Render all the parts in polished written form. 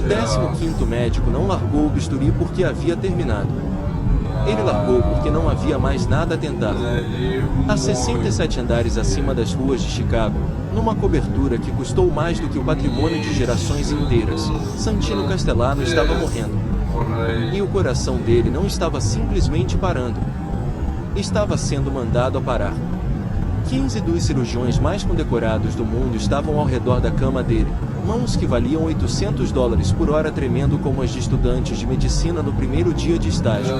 15º médico não largou o bisturi porque havia terminado. Ele largou porque não havia mais nada a tentar. A 67 andares acima das ruas de Chicago, numa cobertura que custou mais do que o patrimônio de gerações inteiras, Santino Castellano estava morrendo. E o coração dele não estava simplesmente parando. Estava sendo mandado a parar. 15 dos cirurgiões mais condecorados do mundo estavam ao redor da cama dele, mãos que valiam $800 por hora tremendo como as de estudantes de medicina no primeiro dia de estágio.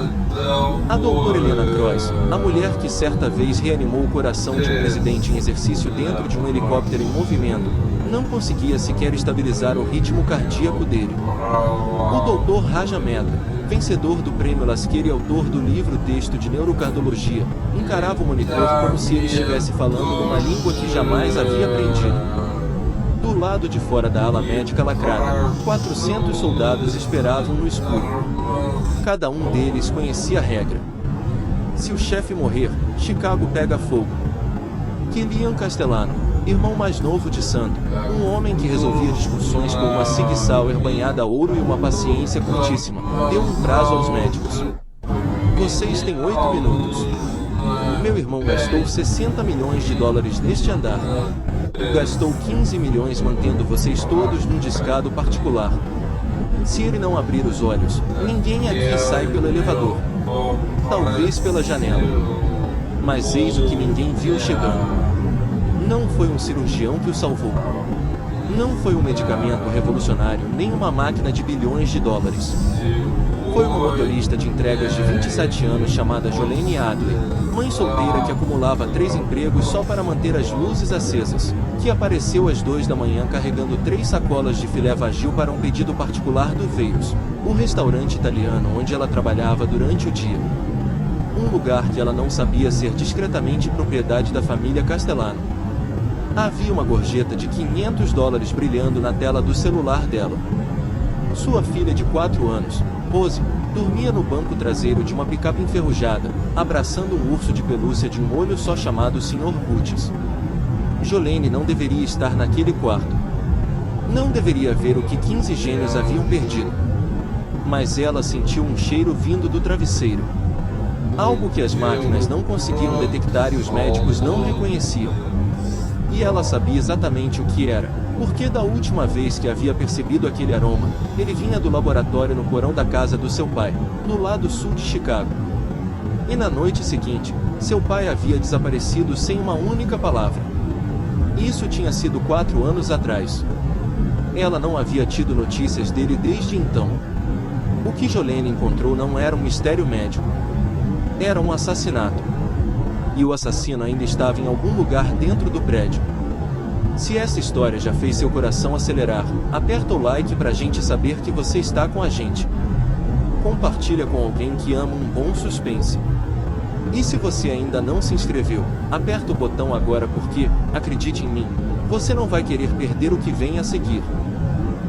A doutora Helena Cross, a mulher que certa vez reanimou o coração de um presidente em exercício dentro de um helicóptero em movimento, não conseguia sequer estabilizar o ritmo cardíaco dele. O doutor Raja Mehta, vencedor do prêmio Lasker e autor do livro Texto de Neurocardiologia, encarava o monitor como se ele estivesse falando uma língua que jamais havia aprendido. Do lado de fora da ala médica lacrada, 400 soldados esperavam no escuro. Cada um deles conhecia a regra. Se o chefe morrer, Chicago pega fogo. Killian Castellano, irmão mais novo de Santo, um homem que resolvia discussões com uma Sig Sauer banhada a ouro e uma paciência curtíssima, deu um prazo aos médicos. Vocês têm 8 minutos. Meu irmão gastou $60 milhões neste andar. Gastou 15 milhões mantendo vocês todos num discado particular. Se ele não abrir os olhos, ninguém aqui sai pelo elevador. Talvez pela janela. Mas eis o que ninguém viu chegando. Não foi um cirurgião que o salvou. Não foi um medicamento revolucionário, nem uma máquina de bilhões de dólares. Foi uma motorista de entregas de 27 anos chamada Jolene Adler, mãe solteira que acumulava 3 empregos só para manter as luzes acesas, que apareceu às 2 da manhã carregando 3 sacolas de filé vagil para um pedido particular do Veios, o restaurante italiano onde ela trabalhava durante o dia. Um lugar que ela não sabia ser discretamente propriedade da família Castellano. Havia uma gorjeta de $500 brilhando na tela do celular dela. Sua filha de 4 anos, Rose, dormia no banco traseiro de uma picape enferrujada, abraçando um urso de pelúcia de um olho só chamado Sr. Butch. Jolene não deveria estar naquele quarto. Não deveria ver o que 15 gênios haviam perdido. Mas ela sentiu um cheiro vindo do travesseiro. Algo que as máquinas não conseguiam detectar e os médicos não reconheciam. E ela sabia exatamente o que era, porque da última vez que havia percebido aquele aroma, ele vinha do laboratório no porão da casa do seu pai, no lado sul de Chicago. E na noite seguinte, seu pai havia desaparecido sem uma única palavra. Isso tinha sido 4 anos atrás. Ela não havia tido notícias dele desde então. O que Jolene encontrou não era um mistério médico. Era um assassinato. E o assassino ainda estava em algum lugar dentro do prédio. Se essa história já fez seu coração acelerar, aperta o like pra gente saber que você está com a gente. Compartilha com alguém que ama um bom suspense. E se você ainda não se inscreveu, aperta o botão agora porque, acredite em mim, você não vai querer perder o que vem a seguir.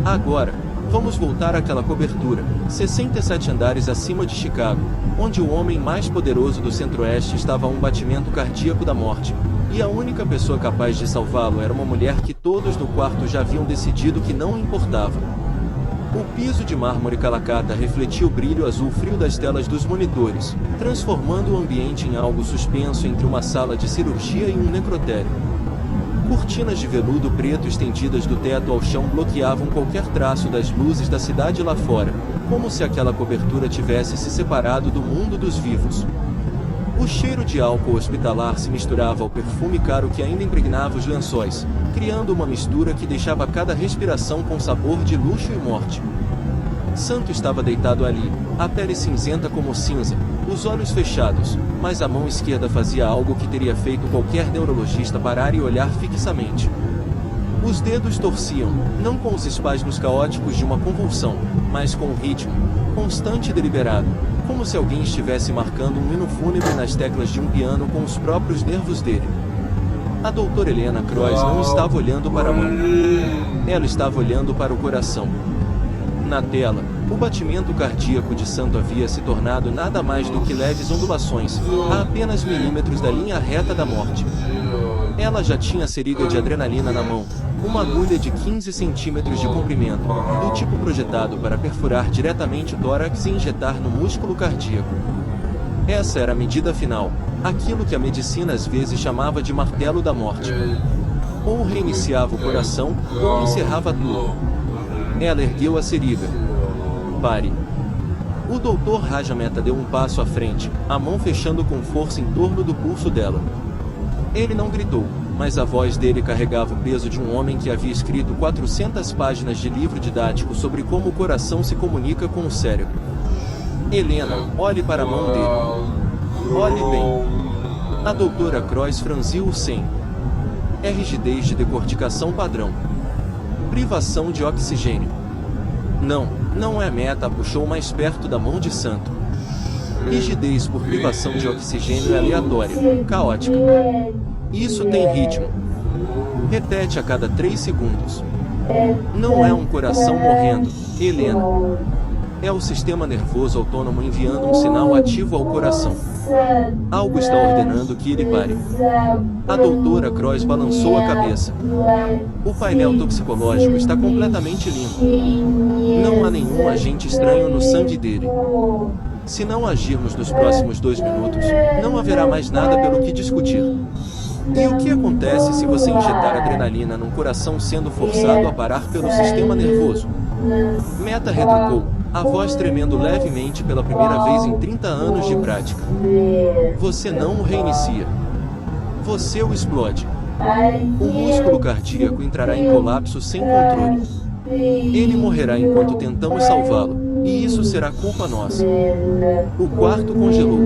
Agora, vamos voltar àquela cobertura, 67 andares acima de Chicago, onde o homem mais poderoso do Centro-Oeste estava a um batimento cardíaco da morte, e a única pessoa capaz de salvá-lo era uma mulher que todos no quarto já haviam decidido que não importava. O piso de mármore calacata refletia o brilho azul frio das telas dos monitores, transformando o ambiente em algo suspenso entre uma sala de cirurgia e um necrotério. Cortinas de veludo preto estendidas do teto ao chão bloqueavam qualquer traço das luzes da cidade lá fora, como se aquela cobertura tivesse se separado do mundo dos vivos. O cheiro de álcool hospitalar se misturava ao perfume caro que ainda impregnava os lençóis, criando uma mistura que deixava cada respiração com sabor de luxo e morte. Santo estava deitado ali, a pele cinzenta como cinza, os olhos fechados, mas a mão esquerda fazia algo que teria feito qualquer neurologista parar e olhar fixamente. Os dedos torciam, não com os espasmos caóticos de uma convulsão, mas com o ritmo, constante e deliberado, como se alguém estivesse marcando um hino fúnebre nas teclas de um piano com os próprios nervos dele. A doutora Helena Cross não estava olhando para a mão. Ela estava olhando para o coração. Na tela, o batimento cardíaco de Santo havia se tornado nada mais do que leves ondulações, a apenas milímetros da linha reta da morte. Ela já tinha a seringa de adrenalina na mão, Uma agulha de 15 centímetros de comprimento, do tipo projetado para perfurar diretamente o tórax e injetar no músculo cardíaco. Essa era a medida final, aquilo que a medicina às vezes chamava de martelo da morte. Ou reiniciava o coração, ou encerrava tudo. Ela ergueu a seringa. Pare. O Dr. Rajameta deu um passo à frente, a mão fechando com força em torno do pulso dela. Ele não gritou, mas a voz dele carregava o peso de um homem que havia escrito 400 páginas de livro didático sobre como o coração se comunica com o cérebro. Helena, olhe para a mão dele. Olhe bem. A doutora Croix franziu o senho. É rigidez de decorticação padrão. Privação de oxigênio. Não é. Meta puxou mais perto da mão de santo. Rigidez por privação de oxigênio é aleatória, caótica. Isso tem ritmo. Repete a cada 3 segundos. Não é um coração morrendo, Helena. É o sistema nervoso autônomo enviando um sinal ativo ao coração. Algo está ordenando que ele pare. A doutora Croix balançou a cabeça. O painel toxicológico está completamente limpo. Não há nenhum agente estranho no sangue dele. Se não agirmos nos próximos 2 minutos, não haverá mais nada pelo que discutir. E o que acontece se você injetar adrenalina num coração sendo forçado a parar pelo sistema nervoso? Meta retrucou, a voz tremendo levemente pela primeira vez em 30 anos de prática. Você não o reinicia. Você o explode. O músculo cardíaco entrará em colapso sem controle. Ele morrerá enquanto tentamos salvá-lo, e isso será culpa nossa. O quarto congelou.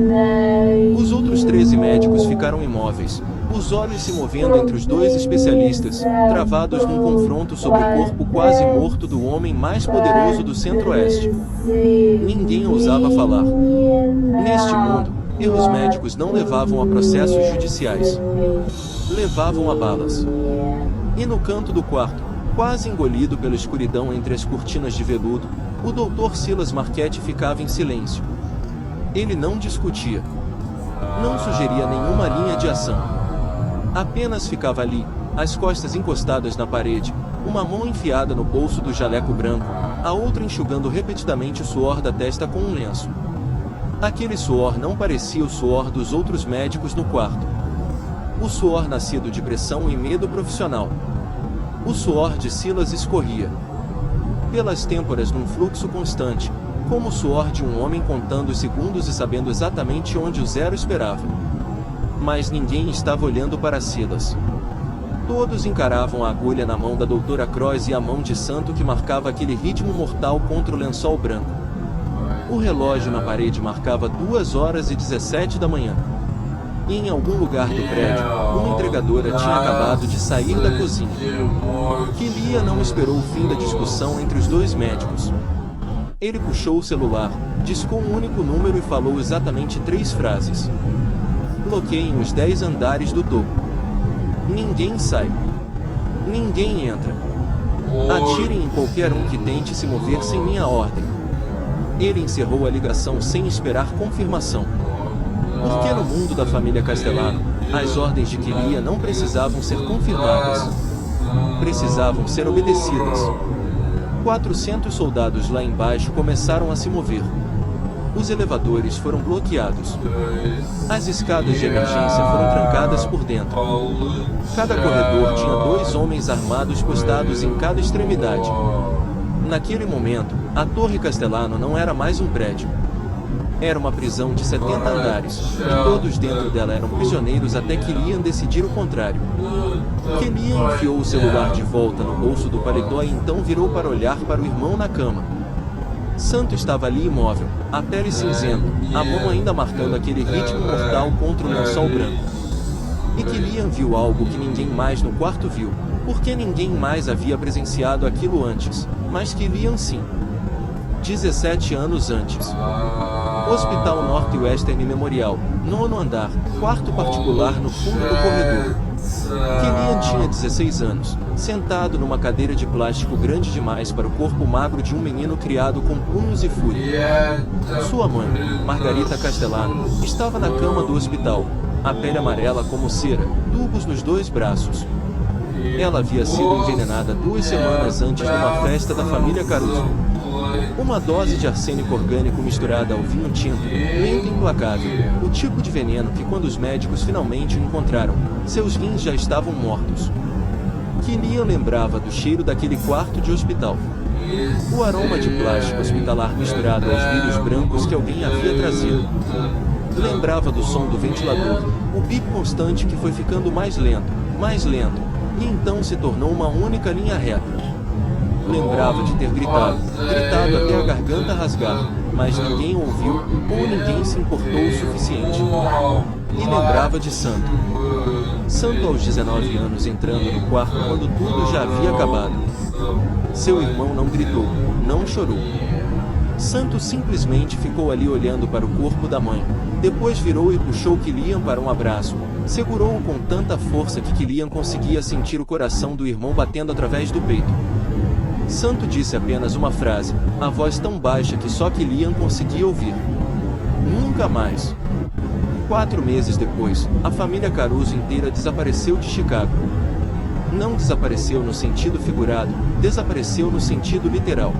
Os outros 13 médicos ficaram imóveis, os olhos se movendo entre os 2 especialistas, travados num confronto sobre o corpo quase morto do homem mais poderoso do Centro-Oeste. Ninguém ousava falar. Neste mundo, erros médicos não levavam a processos judiciais. Levavam a balas. E no canto do quarto, quase engolido pela escuridão entre as cortinas de veludo, o Dr. Silas Marchetti ficava em silêncio. Ele não discutia. Não sugeria nenhuma linha de ação. Apenas ficava ali, as costas encostadas na parede, uma mão enfiada no bolso do jaleco branco, a outra enxugando repetidamente o suor da testa com um lenço. Aquele suor não parecia o suor dos outros médicos no quarto. O suor nascido de pressão e medo profissional. O suor de Silas escorria pelas têmporas num fluxo constante, como o suor de um homem contando os segundos e sabendo exatamente onde o zero esperava. Mas ninguém estava olhando para Silas. Todos encaravam a agulha na mão da doutora Croix e a mão de santo que marcava aquele ritmo mortal contra o lençol branco. O relógio na parede marcava 2h17 da manhã. E em algum lugar do prédio, uma entregadora tinha acabado de sair da cozinha. Kelia não esperou o fim da discussão entre os 2 médicos. Ele puxou o celular, discou um único número e falou exatamente 3 frases. Bloqueiem os 10 andares do topo. Ninguém sai. Ninguém entra. Atirem em qualquer um que tente se mover sem minha ordem. Ele encerrou a ligação sem esperar confirmação. Porque no mundo da família Castellano, as ordens de Kelia não precisavam ser confirmadas. Precisavam ser obedecidas. 400 soldados lá embaixo começaram a se mover. Os elevadores foram bloqueados. As escadas de emergência foram trancadas por dentro. Cada corredor tinha 2 homens armados postados em cada extremidade. Naquele momento, a Torre Castellano não era mais um prédio. Era uma prisão de 70 andares, e todos dentro dela eram prisioneiros até que Liam decidir o contrário. Liam enfiou o celular de volta no bolso do paletó e então virou para olhar para o irmão na cama. Santo estava ali imóvel, a pele cinzenta, a mão ainda marcando aquele ritmo mortal contra o lençol branco. E Liam viu algo que ninguém mais no quarto viu, porque ninguém mais havia presenciado aquilo antes, mas Liam sim. 17 anos antes. Hospital Northwestern Memorial, 9º andar, quarto particular no fundo do corredor. Liam tinha 16 anos, sentado numa cadeira de plástico grande demais para o corpo magro de um menino criado com punhos e fúria. Sua mãe, Margarita Castellano, estava na cama do hospital, a pele amarela como cera, tubos nos 2 braços. Ela havia sido envenenada 2 semanas antes numa festa da família Caruso. Uma dose de arsênico orgânico misturada ao vinho tinto, lento e implacável, o tipo de veneno que quando os médicos finalmente o encontraram, seus rins já estavam mortos. Killian lembrava do cheiro daquele quarto de hospital. O aroma de plástico hospitalar misturado aos vírus brancos que alguém havia trazido. Lembrava do som do ventilador, o bip constante que foi ficando mais lento, e então se tornou uma única linha reta. Lembrava de ter gritado até a garganta rasgar, mas ninguém ouviu, ou ninguém se importou o suficiente. E lembrava de Santo. Santo aos 19 anos entrando no quarto quando tudo já havia acabado. Seu irmão não gritou, não chorou. Santo simplesmente ficou ali olhando para o corpo da mãe. Depois virou e puxou Killian para um abraço. Segurou-o com tanta força que Killian conseguia sentir o coração do irmão batendo através do peito. Santo disse apenas uma frase, a voz tão baixa que só Killian conseguia ouvir. Nunca mais. 4 meses depois, a família Caruso inteira desapareceu de Chicago. Não desapareceu no sentido figurado, desapareceu no sentido literal.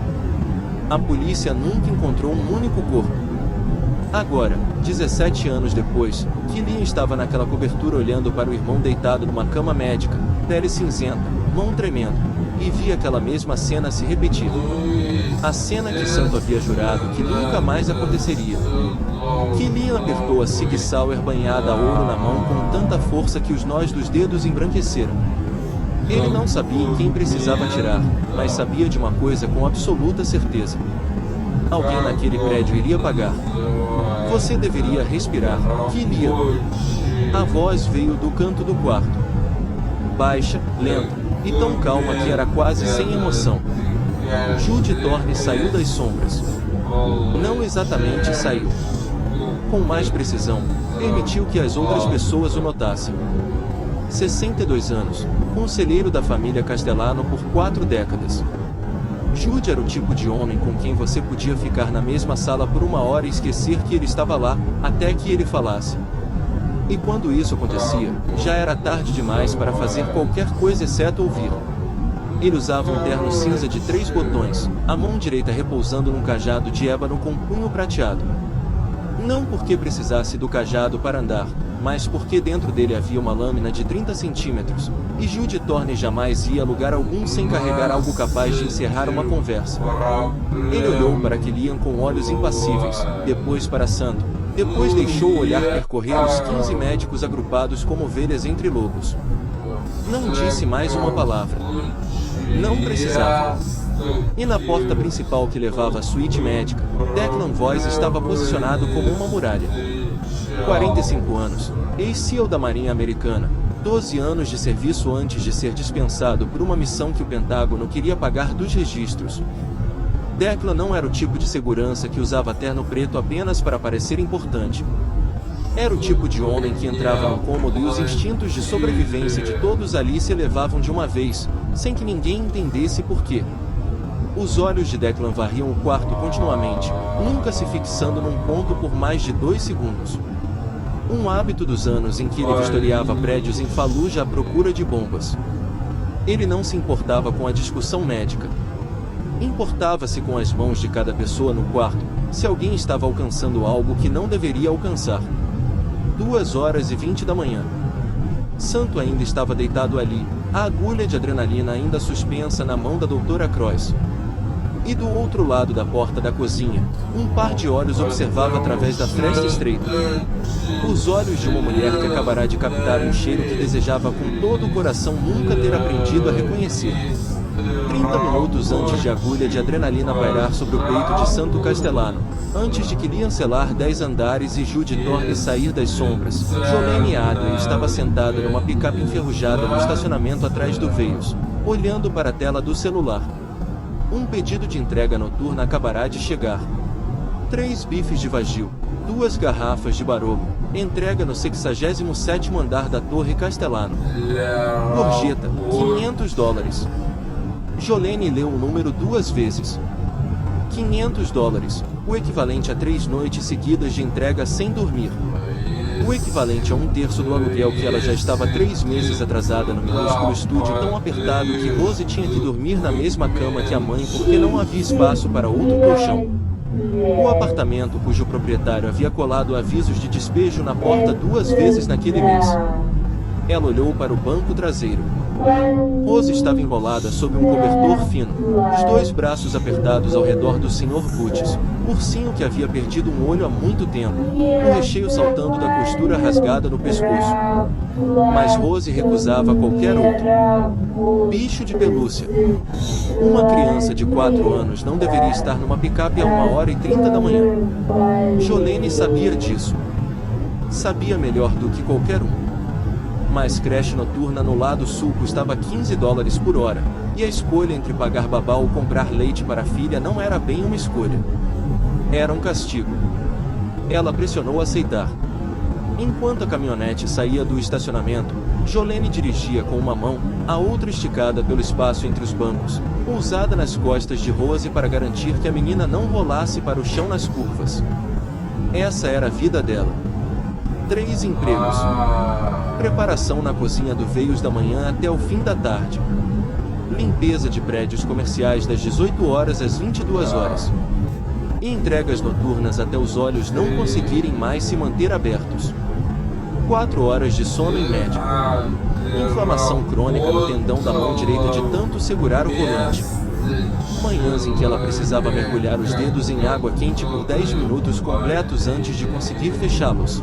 A polícia nunca encontrou um único corpo. Agora, 17 anos depois, Killian estava naquela cobertura olhando para o irmão deitado numa cama médica, pele cinzenta, mão tremendo, e via aquela mesma cena se repetir. A cena que Santo havia jurado que nunca mais aconteceria. Killian apertou a Sig Sauer banhada a ouro na mão com tanta força que os nós dos dedos embranqueceram. Ele não sabia em quem precisava atirar, mas sabia de uma coisa com absoluta certeza. Alguém naquele prédio iria pagar. Você deveria respirar, Killian. A voz veio do canto do quarto. Baixa, lenta, e tão calma que era quase sem emoção. Judy Thorne saiu das sombras. Não exatamente saiu. Com mais precisão, permitiu que as outras pessoas o notassem. 62 anos, conselheiro da família Castellano por 4 décadas. Judy era o tipo de homem com quem você podia ficar na mesma sala por 1 hora e esquecer que ele estava lá, até que ele falasse. E quando isso acontecia, já era tarde demais para fazer qualquer coisa exceto ouvir. Ele usava um terno cinza de 3 botões, a mão direita repousando num cajado de ébano com punho prateado. Não porque precisasse do cajado para andar, mas porque dentro dele havia uma lâmina de 30 centímetros, e Judy Thorne jamais ia a lugar algum sem carregar algo capaz de encerrar uma conversa. Ele olhou para Killian com olhos impassíveis, depois para Santo, depois deixou o olhar percorrer os 15 médicos agrupados como ovelhas entre lobos. Não disse mais uma palavra. Não precisava. E na porta principal que levava à suíte médica, Declan Voice estava posicionado como uma muralha. 45 anos, ex-SEAL da Marinha Americana, 12 anos de serviço antes de ser dispensado por uma missão que o Pentágono queria pagar dos registros. Declan não era o tipo de segurança que usava terno preto apenas para parecer importante. Era o tipo de homem que entrava no cômodo e os instintos de sobrevivência de todos ali se elevavam de uma vez, sem que ninguém entendesse por quê. Os olhos de Declan varriam o quarto continuamente, nunca se fixando num ponto por mais de 2 segundos. Um hábito dos anos em que ele vistoriava prédios em Fallujah à procura de bombas. Ele não se importava com a discussão médica. Importava-se com as mãos de cada pessoa no quarto, se alguém estava alcançando algo que não deveria alcançar. 2h20 da manhã. Santo ainda estava deitado ali, a agulha de adrenalina ainda suspensa na mão da doutora Cross. E do outro lado da porta da cozinha, um par de olhos observava através da fresta estreita. Os olhos de uma mulher que acabará de captar um cheiro que desejava com todo o coração nunca ter aprendido a reconhecer. 30 minutos antes de a agulha de adrenalina pairar sobre o peito de Santo Castellano, antes de Killian selar 10 andares e Judy Thorne sair das sombras, Jolene Adler estava sentada numa picape enferrujada no estacionamento atrás do Veios, olhando para a tela do celular. Um pedido de entrega noturna acabará de chegar. 3 bifes de vagil, 2 garrafas de Barolo, entrega no 67º andar da Torre Castellano. Gorjeta, $500. Jolene leu o número 2 vezes. $500, o equivalente a 3 noites seguidas de entrega sem dormir. O equivalente a 1/3 do aluguel que ela já estava 3 meses atrasada no minúsculo estúdio tão apertado que Rose tinha que dormir na mesma cama que a mãe porque não havia espaço para outro colchão. O apartamento cujo proprietário havia colado avisos de despejo na porta 2 vezes naquele mês. Ela olhou para o banco traseiro. Rose estava enrolada sob um cobertor fino, os 2 braços apertados ao redor do Sr. Butts, ursinho que havia perdido um olho há muito tempo, o recheio saltando da costura rasgada no pescoço. Mas Rose recusava qualquer outro. Bicho de pelúcia. Uma criança de 4 anos não deveria estar numa picape a 1h30 da manhã. Jolene sabia disso. Sabia melhor do que qualquer um. Mas creche noturna no lado sul custava $15 por hora, e a escolha entre pagar babá ou comprar leite para a filha não era bem uma escolha. Era um castigo. Ela pressionou aceitar. Enquanto a caminhonete saía do estacionamento, Jolene dirigia com uma mão, a outra esticada pelo espaço entre os bancos, pousada nas costas de Rose para garantir que a menina não rolasse para o chão nas curvas. Essa era a vida dela. 3 empregos. Preparação na cozinha do veios da manhã até o fim da tarde. Limpeza de prédios comerciais das 18 horas às 22 horas. E entregas noturnas até os olhos não conseguirem mais se manter abertos. 4 horas de sono em média. Inflamação crônica no tendão da mão direita de tanto segurar o volante. Manhãs em que ela precisava mergulhar os dedos em água quente por 10 minutos completos antes de conseguir fechá-los.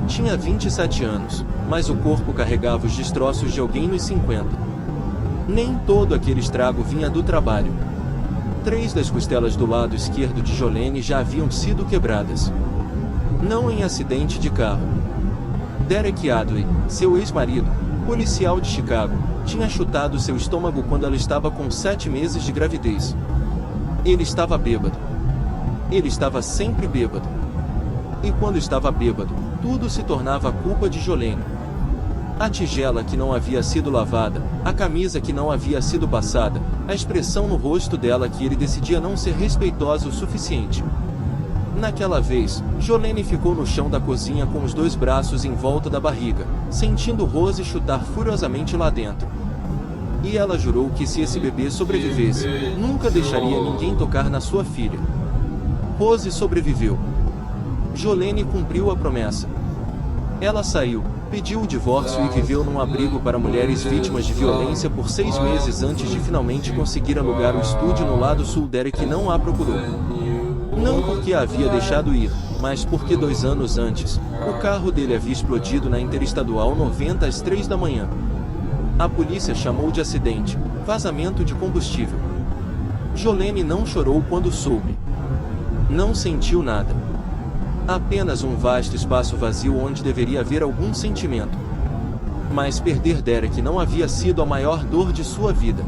Tinha 27 anos, mas o corpo carregava os destroços de alguém nos 50. Nem todo aquele estrago vinha do trabalho. 3 das costelas do lado esquerdo de Jolene já haviam sido quebradas. Não em acidente de carro. Derek Adley, seu ex-marido, policial de Chicago, tinha chutado seu estômago quando ela estava com 7 meses de gravidez. Ele estava bêbado. Ele estava sempre bêbado. E quando estava bêbado, tudo se tornava culpa de Jolene. A tigela que não havia sido lavada, a camisa que não havia sido passada, a expressão no rosto dela que ele decidia não ser respeitosa o suficiente. Naquela vez, Jolene ficou no chão da cozinha com os 2 braços em volta da barriga, sentindo Rose chutar furiosamente lá dentro. E ela jurou que se esse bebê sobrevivesse, nunca deixaria ninguém tocar na sua filha. Rose sobreviveu. Jolene cumpriu a promessa. Ela saiu, pediu o divórcio e viveu num abrigo para mulheres vítimas de violência por 6 meses antes de finalmente conseguir alugar o estúdio no lado sul. Derek não a procurou. Não porque a havia deixado ir, mas porque 2 anos antes, o carro dele havia explodido na Interestadual 90 às 3 da manhã. A polícia chamou de acidente, vazamento de combustível. Jolene não chorou quando soube. Não sentiu nada. Apenas um vasto espaço vazio onde deveria haver algum sentimento. Mas perder Derek não havia sido a maior dor de sua vida.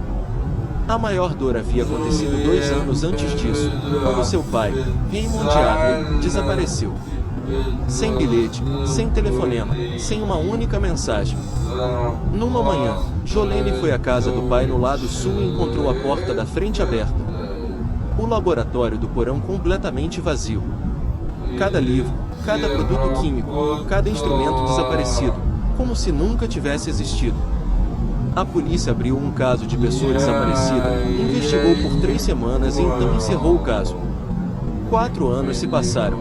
A maior dor havia acontecido 2 anos antes disso, quando seu pai, Raymond Adley, desapareceu. Sem bilhete, sem telefonema, sem uma única mensagem. Numa manhã, Jolene foi à casa do pai no lado sul e encontrou a porta da frente aberta. O laboratório do porão completamente vazio. Cada livro, cada produto químico, cada instrumento desaparecido, como se nunca tivesse existido. A polícia abriu um caso de pessoa desaparecida, investigou por 3 semanas e então encerrou o caso. 4 anos se passaram.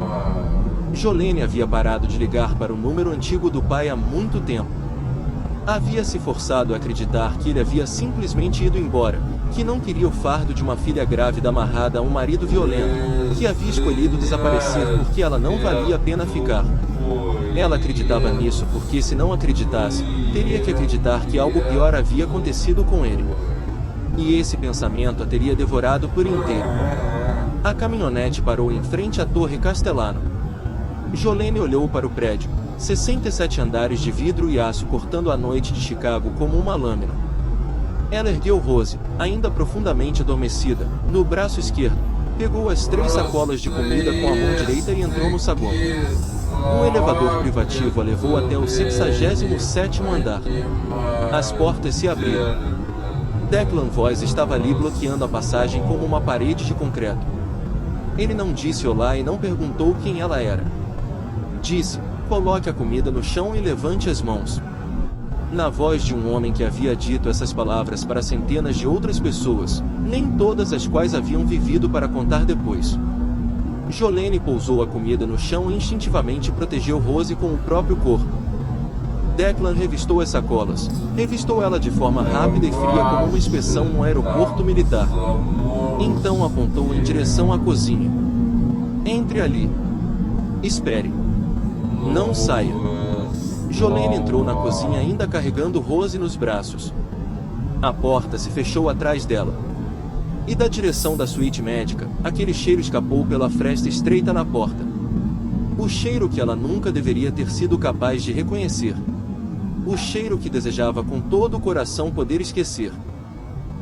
Jolene havia parado de ligar para o número antigo do pai há muito tempo. Havia se forçado a acreditar que ele havia simplesmente ido embora, que não queria o fardo de uma filha grávida amarrada a um marido violento, que havia escolhido desaparecer porque ela não valia a pena ficar. Ela acreditava nisso porque, se não acreditasse, teria que acreditar que algo pior havia acontecido com ele. E esse pensamento a teria devorado por inteiro. A caminhonete parou em frente à Torre Castellano. Jolene olhou para o prédio, 67 andares de vidro e aço cortando a noite de Chicago como uma lâmina. Ela ergueu Rose, ainda profundamente adormecida, no braço esquerdo, pegou as 3 sacolas de comida com a mão direita e entrou no saguão. Um elevador privativo a levou até o 67º andar. As portas se abriram. Declan Voice estava ali bloqueando a passagem como uma parede de concreto. Ele não disse olá e não perguntou quem ela era. Disse: coloque a comida no chão e levante as mãos. Na voz de um homem que havia dito essas palavras para centenas de outras pessoas, nem todas as quais haviam vivido para contar depois. Jolene pousou a comida no chão e instintivamente protegeu Rose com o próprio corpo. Declan revistou as sacolas. Revistou ela de forma rápida e fria como uma inspeção no aeroporto militar. Então apontou em direção à cozinha. Entre ali. Espere. Não saia. Jolene entrou na cozinha ainda carregando Rose nos braços. A porta se fechou atrás dela. E da direção da suíte médica, aquele cheiro escapou pela fresta estreita na porta. O cheiro que ela nunca deveria ter sido capaz de reconhecer. O cheiro que desejava com todo o coração poder esquecer.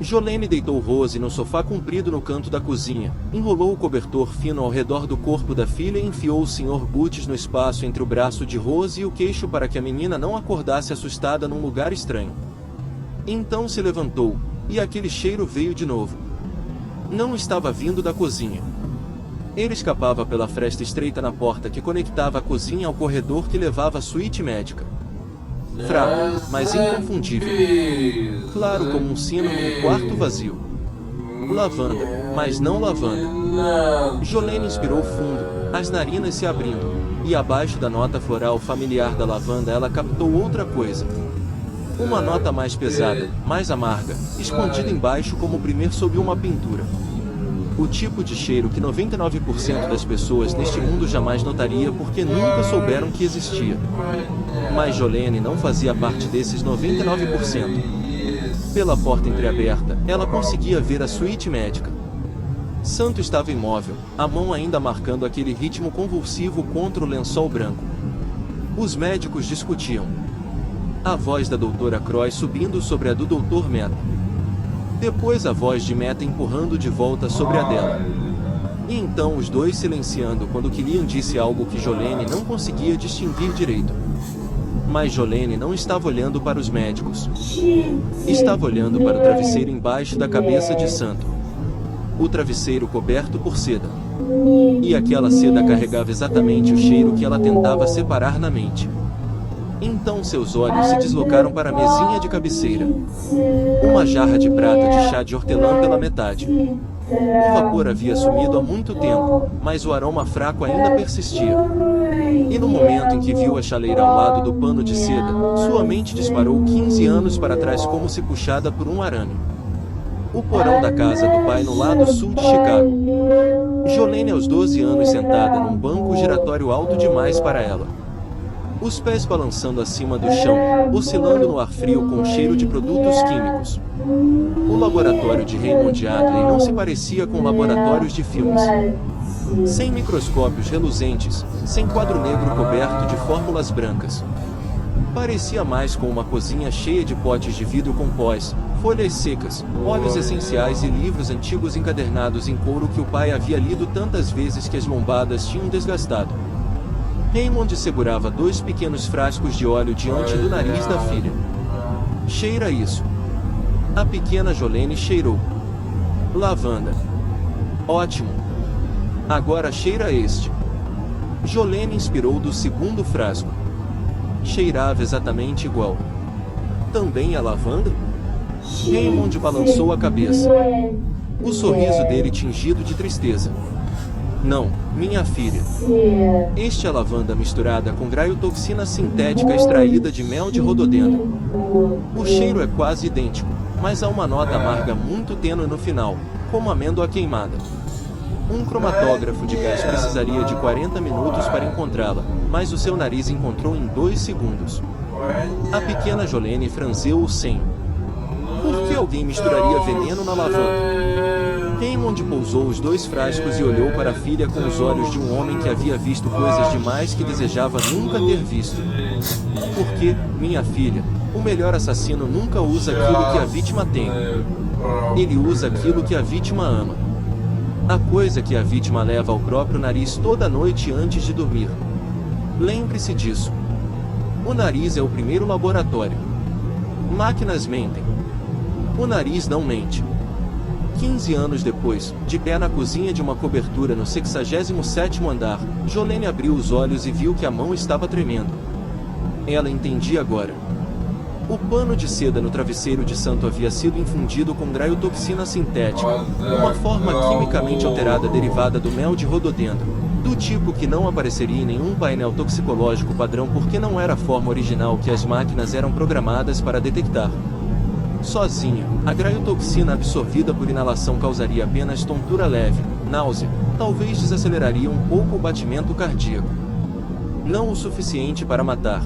Jolene deitou Rose no sofá comprido no canto da cozinha, enrolou o cobertor fino ao redor do corpo da filha e enfiou o Sr. Boots no espaço entre o braço de Rose e o queixo para que a menina não acordasse assustada num lugar estranho. Então se levantou, e aquele cheiro veio de novo. Não estava vindo da cozinha. Ele escapava pela fresta estreita na porta que conectava a cozinha ao corredor que levava à suíte médica. Fraco, mas inconfundível. Claro como um sino num quarto vazio. Lavanda, mas não lavanda. Jolene inspirou fundo, as narinas se abrindo, e abaixo da nota floral familiar da lavanda ela captou outra coisa. Uma nota mais pesada, mais amarga, escondida embaixo como primer sob uma pintura. O tipo de cheiro que 99% das pessoas neste mundo jamais notaria porque nunca souberam que existia. Mas Jolene não fazia parte desses 99%. Pela porta entreaberta, ela conseguia ver a suíte médica. Santo estava imóvel, a mão ainda marcando aquele ritmo convulsivo contra o lençol branco. Os médicos discutiam. A voz da doutora Croy subindo sobre a do Dr. Meta. Depois a voz de Meta empurrando de volta sobre a dela. E então os dois silenciando quando Killian disse algo que Jolene não conseguia distinguir direito. Mas Jolene não estava olhando para os médicos. Estava olhando para o travesseiro embaixo da cabeça de Santo. O travesseiro coberto por seda. E aquela seda carregava exatamente o cheiro que ela tentava separar na mente. Então seus olhos se deslocaram para a mesinha de cabeceira. Uma jarra de prata de chá de hortelã pela metade. O vapor havia sumido há muito tempo, mas o aroma fraco ainda persistia. E no momento em que viu a chaleira ao lado do pano de seda, sua mente disparou 15 anos para trás como se puxada por um arame. O porão da casa do pai no lado sul de Chicago. Jolene aos 12 anos sentada num banco giratório alto demais para ela. Os pés balançando acima do chão, oscilando no ar frio com cheiro de produtos químicos. O laboratório de Raymond Adley não se parecia com laboratórios de filmes. Sem microscópios reluzentes, sem quadro negro coberto de fórmulas brancas. Parecia mais com uma cozinha cheia de potes de vidro com pós, folhas secas, óleos essenciais e livros antigos encadernados em couro que o pai havia lido tantas vezes que as lombadas tinham desgastado. Raymond segurava 2 pequenos frascos de óleo diante do nariz da filha. Cheira isso. A pequena Jolene cheirou. Lavanda. Ótimo. Agora cheira este. Jolene inspirou do segundo frasco. Cheirava exatamente igual. Também a lavanda? Raymond balançou a cabeça. O sorriso dele tingido de tristeza. Não, minha filha. Este é a lavanda misturada com graiotoxina sintética extraída de mel de rododendro. O cheiro é quase idêntico, mas há uma nota amarga muito tênue no final, como amêndoa queimada. Um cromatógrafo de gás precisaria de 40 minutos para encontrá-la, mas o seu nariz encontrou em 2 segundos. A pequena Jolene franziu o senho. Por que alguém misturaria veneno na lavanda? Raymond pousou os 2 frascos e olhou para a filha com os olhos de um homem que havia visto coisas demais que desejava nunca ter visto. Porque, minha filha, o melhor assassino nunca usa aquilo que a vítima tem. Ele usa aquilo que a vítima ama. A coisa que a vítima leva ao próprio nariz toda noite antes de dormir. Lembre-se disso. O nariz é o primeiro laboratório. Máquinas mentem. O nariz não mente. 15 anos depois, de pé na cozinha de uma cobertura no 67º andar, Jolene abriu os olhos e viu que a mão estava tremendo. Ela entendia agora. O pano de seda no travesseiro de santo havia sido infundido com graiotoxina sintética, uma forma quimicamente alterada derivada do mel de rododendro, do tipo que não apareceria em nenhum painel toxicológico padrão porque não era a forma original que as máquinas eram programadas para detectar. Sozinha, a graiotoxina absorvida por inalação causaria apenas tontura leve, náusea, talvez desaceleraria um pouco o batimento cardíaco. Não o suficiente para matar.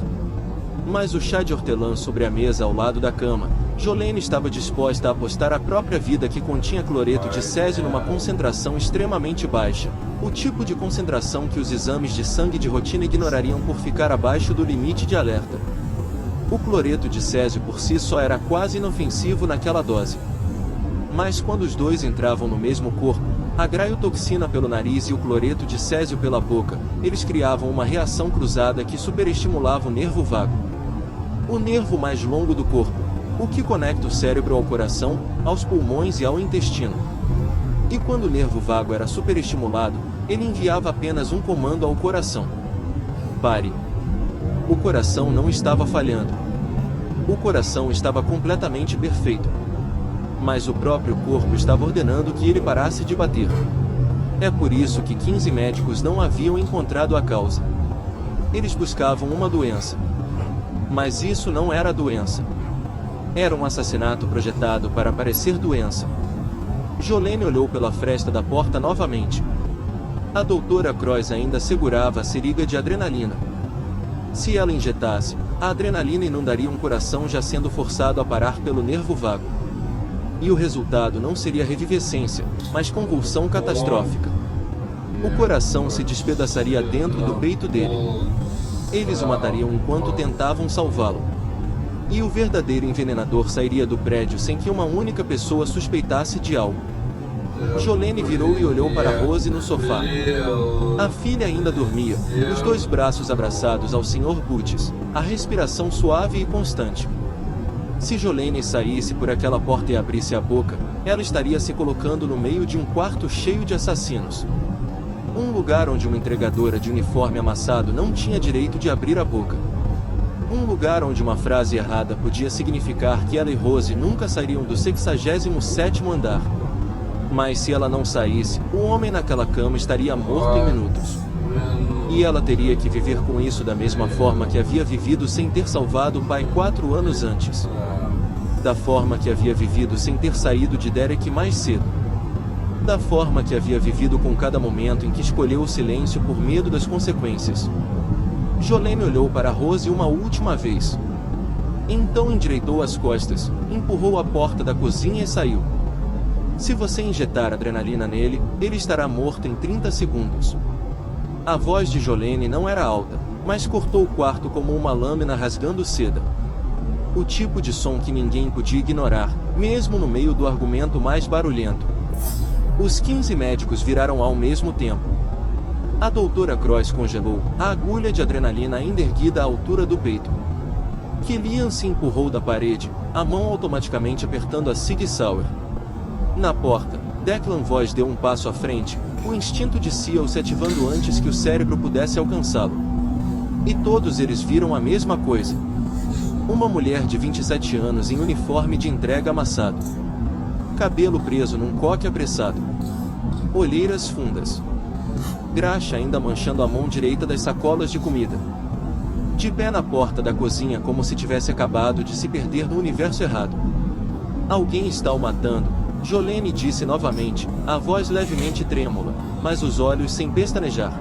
Mas o chá de hortelã sobre a mesa ao lado da cama, Jolene estava disposta a apostar a própria vida que continha cloreto de césio numa concentração extremamente baixa, o tipo de concentração que os exames de sangue de rotina ignorariam por ficar abaixo do limite de alerta. O cloreto de césio por si só era quase inofensivo naquela dose. Mas quando os dois entravam no mesmo corpo, a graiotoxina pelo nariz e o cloreto de césio pela boca, eles criavam uma reação cruzada que superestimulava o nervo vago. O nervo mais longo do corpo, o que conecta o cérebro ao coração, aos pulmões e ao intestino. E quando o nervo vago era superestimulado, ele enviava apenas um comando ao coração: pare. O coração não estava falhando. O coração estava completamente perfeito. Mas o próprio corpo estava ordenando que ele parasse de bater. É por isso que 15 médicos não haviam encontrado a causa. Eles buscavam uma doença. Mas isso não era doença. Era um assassinato projetado para parecer doença. Jolene olhou pela fresta da porta novamente. A doutora Croix ainda segurava a seringa de adrenalina. Se ela injetasse, a adrenalina inundaria um coração já sendo forçado a parar pelo nervo vago. E o resultado não seria revivescência, mas convulsão catastrófica. O coração se despedaçaria dentro do peito dele. Eles o matariam enquanto tentavam salvá-lo. E o verdadeiro envenenador sairia do prédio sem que uma única pessoa suspeitasse de algo. Jolene virou e olhou para Rose no sofá. A filha ainda dormia, os dois braços abraçados ao Sr. Butts, a respiração suave e constante. Se Jolene saísse por aquela porta e abrisse a boca, ela estaria se colocando no meio de um quarto cheio de assassinos. Um lugar onde uma entregadora de uniforme amassado não tinha direito de abrir a boca. Um lugar onde uma frase errada podia significar que ela e Rose nunca sairiam do 67º andar. Mas se ela não saísse, o homem naquela cama estaria morto em minutos. E ela teria que viver com isso da mesma forma que havia vivido sem ter salvado o pai 4 anos antes. Da forma que havia vivido sem ter saído de Derek mais cedo. Da forma que havia vivido com cada momento em que escolheu o silêncio por medo das consequências. Jolene olhou para Rose uma última vez. Então endireitou as costas, empurrou a porta da cozinha e saiu. Se você injetar adrenalina nele, ele estará morto em 30 segundos. A voz de Jolene não era alta, mas cortou o quarto como uma lâmina rasgando seda. O tipo de som que ninguém podia ignorar, mesmo no meio do argumento mais barulhento. Os 15 médicos viraram ao mesmo tempo. A doutora Croix congelou, a agulha de adrenalina ainda erguida à altura do peito. Killian se empurrou da parede, a mão automaticamente apertando a Sig Sauer. Na porta, Declan Voss deu um passo à frente, o instinto de Seal se ativando antes que o cérebro pudesse alcançá-lo. E todos eles viram a mesma coisa. Uma mulher de 27 anos em uniforme de entrega amassado. Cabelo preso num coque apressado. Olheiras fundas. Graxa ainda manchando a mão direita das sacolas de comida. De pé na porta da cozinha como se tivesse acabado de se perder no universo errado. Alguém está o matando, Jolene disse novamente, a voz levemente trêmula, mas os olhos sem pestanejar.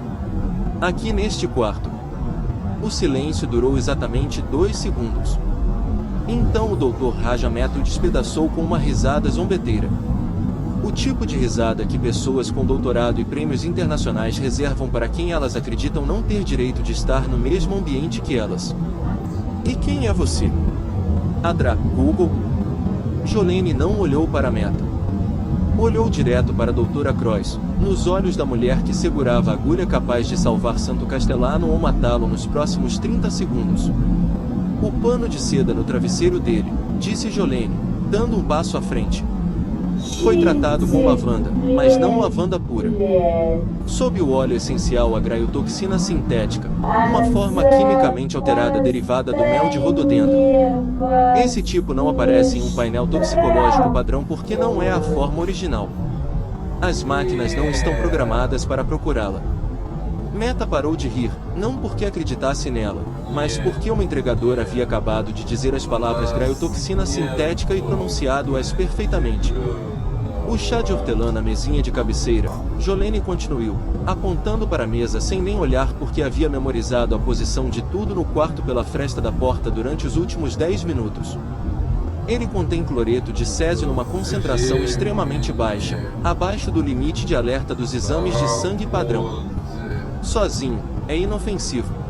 Aqui neste quarto. O silêncio durou exatamente 2 segundos. Então o Dr. Rajameto despedaçou com uma risada zombeteira. O tipo de risada que pessoas com doutorado e prêmios internacionais reservam para quem elas acreditam não ter direito de estar no mesmo ambiente que elas. E quem é você? Adra, Google? Jolene não olhou para a meta. Olhou direto para a doutora Croix, nos olhos da mulher que segurava a agulha capaz de salvar Santo Castellano ou matá-lo nos próximos 30 segundos. O pano de seda no travesseiro dele, disse Jolene, dando um passo à frente. Foi tratado com lavanda, mas não lavanda pura. Sob o óleo essencial a graiotoxina sintética, uma forma quimicamente alterada derivada do mel de rododendro. Esse tipo não aparece em um painel toxicológico padrão porque não é a forma original. As máquinas não estão programadas para procurá-la. Meta parou de rir, não porque acreditasse nela, mas porque uma entregadora havia acabado de dizer as palavras graiotoxina sintética e pronunciado-as perfeitamente. O chá de hortelã na mesinha de cabeceira, Jolene continuou, apontando para a mesa sem nem olhar porque havia memorizado a posição de tudo no quarto pela fresta da porta durante os últimos 10 minutos. Ele contém cloreto de césio numa concentração extremamente baixa, abaixo do limite de alerta dos exames de sangue padrão. Sozinho, é inofensivo.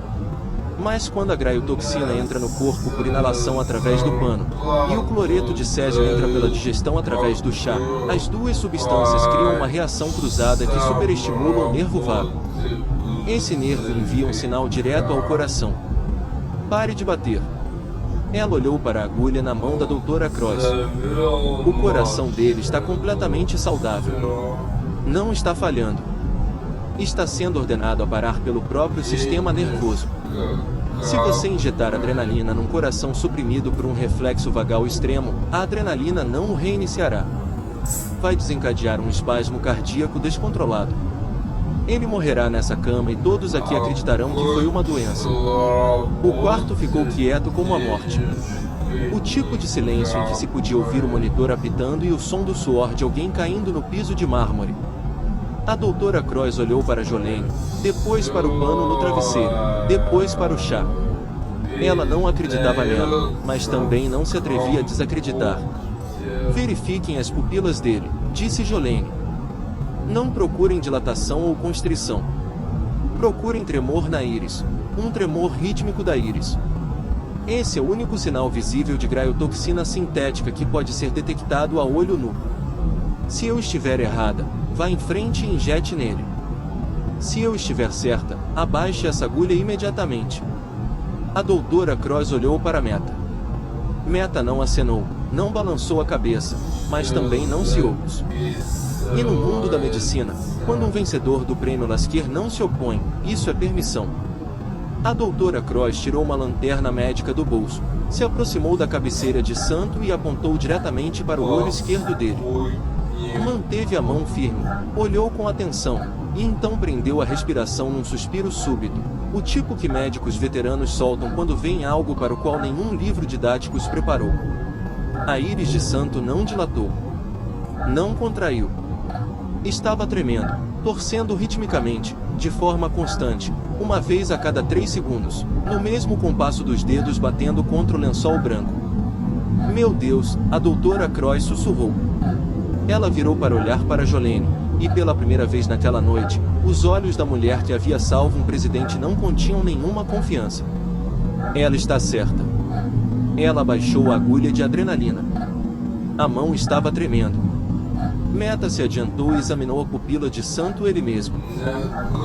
Mas quando a graiotoxina entra no corpo por inalação através do pano, e o cloreto de césio entra pela digestão através do chá, as duas substâncias criam uma reação cruzada que superestimula o nervo vago. Esse nervo envia um sinal direto ao coração. Pare de bater. Ela olhou para a agulha na mão da doutora Cross. O coração dele está completamente saudável. Não está falhando. Está sendo ordenado a parar pelo próprio sistema nervoso. Se você injetar adrenalina num coração suprimido por um reflexo vagal extremo, a adrenalina não o reiniciará. Vai desencadear um espasmo cardíaco descontrolado. Ele morrerá nessa cama e todos aqui acreditarão que foi uma doença. O quarto ficou quieto como a morte. O tipo de silêncio em que se podia ouvir o monitor apitando e o som do suor de alguém caindo no piso de mármore. A doutora Cross olhou para Jolene, depois para o pano no travesseiro, depois para o chá. Ela não acreditava nela, mas também não se atrevia a desacreditar. Verifiquem as pupilas dele, disse Jolene. Não procurem dilatação ou constrição. Procurem tremor na íris, um tremor rítmico da íris. Esse é o único sinal visível de graiotoxina sintética que pode ser detectado a olho nu. Se eu estiver errada, vá em frente e injete nele. Se eu estiver certa, abaixe essa agulha imediatamente. A doutora Cross olhou para Meta. Meta não acenou, não balançou a cabeça, mas também não se opôs. E no mundo da medicina, quando um vencedor do prêmio Lasker não se opõe, isso é permissão. A doutora Cross tirou uma lanterna médica do bolso, se aproximou da cabeceira de Santo e apontou diretamente para o olho esquerdo dele. Manteve a mão firme, olhou com atenção, e então prendeu a respiração num suspiro súbito, o tipo que médicos veteranos soltam quando veem algo para o qual nenhum livro didático os preparou. A íris de Santo não dilatou. Não contraiu. Estava tremendo, torcendo ritmicamente, de forma constante, uma vez a cada 3 segundos, no mesmo compasso dos dedos batendo contra o lençol branco. Meu Deus, a doutora Cross sussurrou. Ela virou para olhar para Jolene, e pela primeira vez naquela noite, os olhos da mulher que havia salvo um presidente não continham nenhuma confiança. Ela está certa. Ela abaixou a agulha de adrenalina. A mão estava tremendo. Meta se adiantou e examinou a pupila de Santo ele mesmo.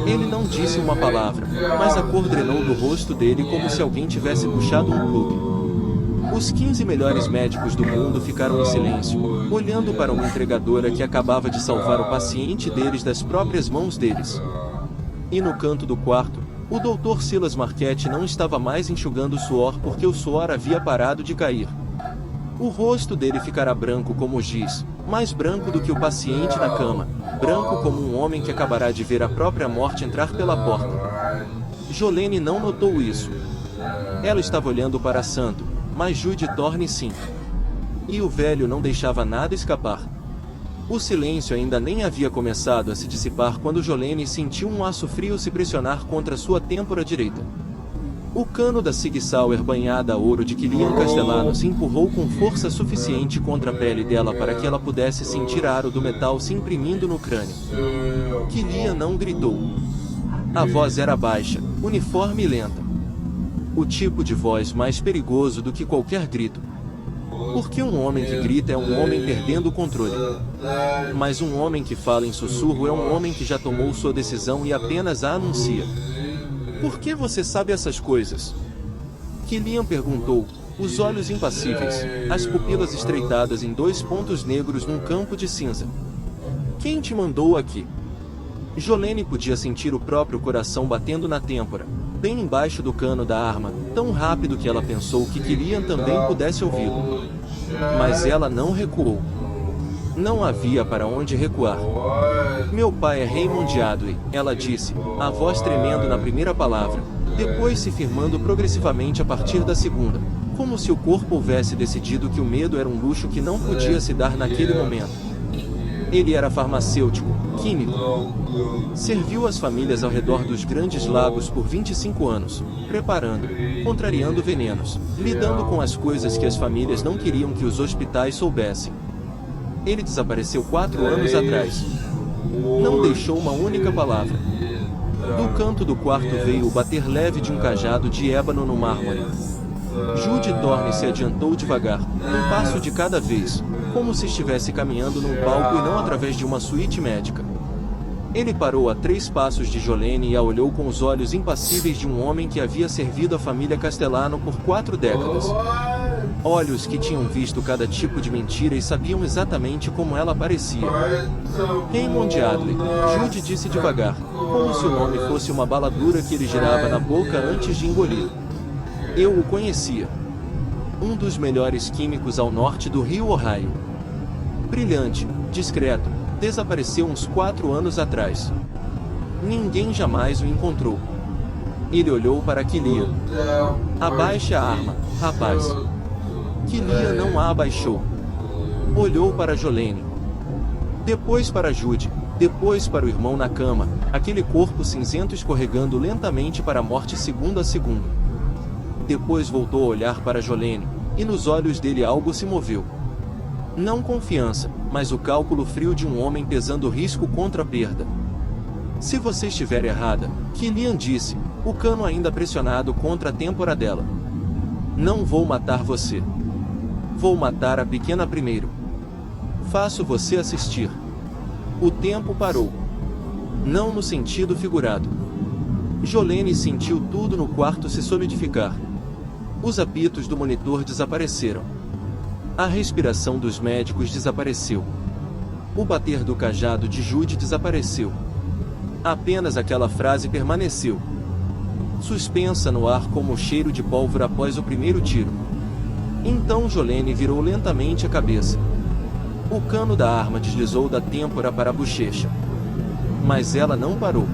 Ele não disse uma palavra, mas a cor drenou do rosto dele como se alguém tivesse puxado um plugue. Os 15 melhores médicos do mundo ficaram em silêncio, olhando para uma entregadora que acabava de salvar o paciente deles das próprias mãos deles. E no canto do quarto, o Dr. Silas Marquette não estava mais enxugando suor porque o suor havia parado de cair. O rosto dele ficara branco como giz, mais branco do que o paciente na cama, branco como um homem que acabará de ver a própria morte entrar pela porta. Jolene não notou isso. Ela estava olhando para Santo, mas Jude Thorne sim. E o velho não deixava nada escapar. O silêncio ainda nem havia começado a se dissipar quando Jolene sentiu um aço frio se pressionar contra sua têmpora direita. O cano da Sig Sauer banhada a ouro de Killian Castellano se empurrou com força suficiente contra a pele dela para que ela pudesse sentir a aro do metal se imprimindo no crânio. Killian não gritou. A voz era baixa, uniforme e lenta. O tipo de voz mais perigoso do que qualquer grito. Porque um homem que grita é um homem perdendo o controle. Mas um homem que fala em sussurro é um homem que já tomou sua decisão e apenas a anuncia. Por que você sabe essas coisas? Killian perguntou, Os olhos impassíveis, as pupilas estreitadas em 2 pontos negros num campo de cinza. Quem te mandou aqui? Jolene podia sentir o próprio coração batendo na têmpora, bem embaixo do cano da arma, tão rápido que ela pensou que Killian também pudesse ouvi-lo. Mas ela não recuou. Não havia para onde recuar. Meu pai é Raymond Adley, ela disse, a voz tremendo na primeira palavra, depois se firmando progressivamente a partir da segunda, como se o corpo houvesse decidido que o medo era um luxo que não podia se dar naquele momento. Ele era farmacêutico, químico. Serviu as famílias ao redor dos Grandes Lagos por 25 anos, preparando, contrariando venenos, lidando com as coisas que as famílias não queriam que os hospitais soubessem. Ele desapareceu 4 anos atrás. Não deixou uma única palavra. Do canto do quarto veio o bater leve de um cajado de ébano no mármore. Judy Thorne se adiantou devagar, um passo de cada vez, como se estivesse caminhando num palco e não através de uma suíte médica. Ele parou a 3 passos de Jolene e a olhou com os olhos impassíveis de um homem que havia servido a família Castellano por 4 décadas. Olhos que tinham visto cada tipo de mentira e sabiam exatamente como ela parecia. Raymond Adley, Judy disse devagar, como se o nome fosse uma bala dura que ele girava na boca antes de engolir. Eu o conhecia. Um dos melhores químicos ao norte do rio Ohio. Brilhante, discreto, desapareceu uns 4 anos atrás. Ninguém jamais o encontrou. Ele olhou para Killian. Abaixe a arma, rapaz. Killian não a abaixou. Olhou para Jolene. Depois para Judy, depois para o irmão na cama, aquele corpo cinzento escorregando lentamente para a morte segundo a segundo. Depois voltou a olhar para Jolene, e nos olhos dele algo se moveu. Não confiança, mas o cálculo frio de um homem pesando risco contra a perda. Se você estiver errada, Killian disse, o cano ainda pressionado contra a têmpora dela. Não vou matar você. Vou matar a pequena primeiro. Faço você assistir. O tempo parou. Não no sentido figurado. Jolene sentiu tudo no quarto se solidificar. Os apitos do monitor desapareceram. A respiração dos médicos desapareceu. O bater do cajado de Judy desapareceu. Apenas aquela frase permaneceu. Suspensa no ar como o cheiro de pólvora após o primeiro tiro. Então Jolene virou lentamente a cabeça. O cano da arma deslizou da têmpora para a bochecha. Mas ela não parou.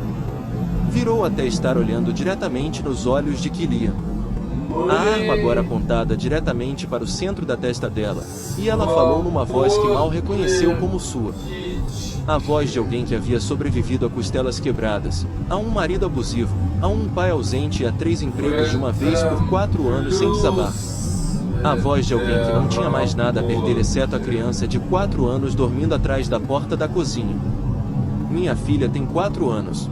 Virou até estar olhando diretamente nos olhos de Killian. A arma agora apontada diretamente para o centro da testa dela, e ela falou numa voz que mal reconheceu como sua. A voz de alguém que havia sobrevivido a costelas quebradas, a um marido abusivo, a um pai ausente e a 3 empregos de uma vez por 4 anos sem desabar. A voz de alguém que não tinha mais nada a perder exceto a criança de 4 anos dormindo atrás da porta da cozinha. Minha filha tem 4 anos.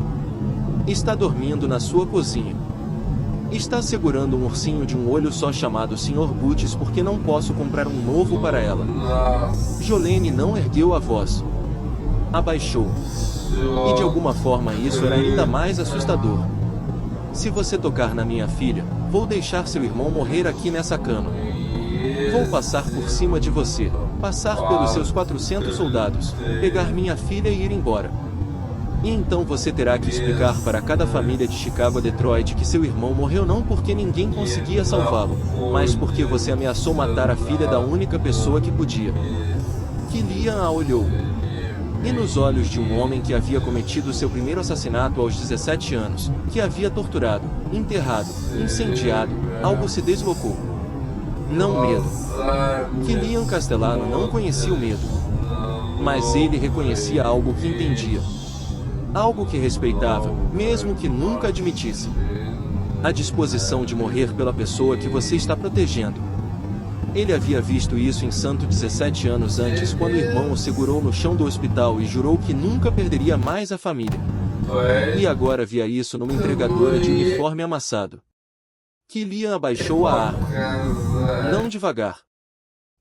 Está dormindo na sua cozinha. Está segurando um ursinho de um olho só chamado Sr. Boots porque não posso comprar um novo para ela. Jolene não ergueu a voz. Abaixou. E de alguma forma isso era ainda mais assustador. Se você tocar na minha filha, vou deixar seu irmão morrer aqui nessa cama. Vou passar por cima de você, passar pelos seus 400 soldados, pegar minha filha e ir embora. E então você terá que explicar para cada família de Chicago a Detroit que seu irmão morreu não porque ninguém conseguia salvá-lo, mas porque você ameaçou matar a filha da única pessoa que podia. Killian a olhou. E nos olhos de um homem que havia cometido seu primeiro assassinato aos 17 anos, que havia torturado, enterrado, incendiado, algo se deslocou. Não medo. Killian Castellano não conhecia o medo. Mas ele reconhecia algo que entendia. Algo que respeitava, mesmo que nunca admitisse. A disposição de morrer pela pessoa que você está protegendo. Ele havia visto isso em Santo 17 anos antes quando o irmão o segurou no chão do hospital e jurou que nunca perderia mais a família. E agora via isso numa entregadora de uniforme amassado. Killian abaixou a arma. Não devagar.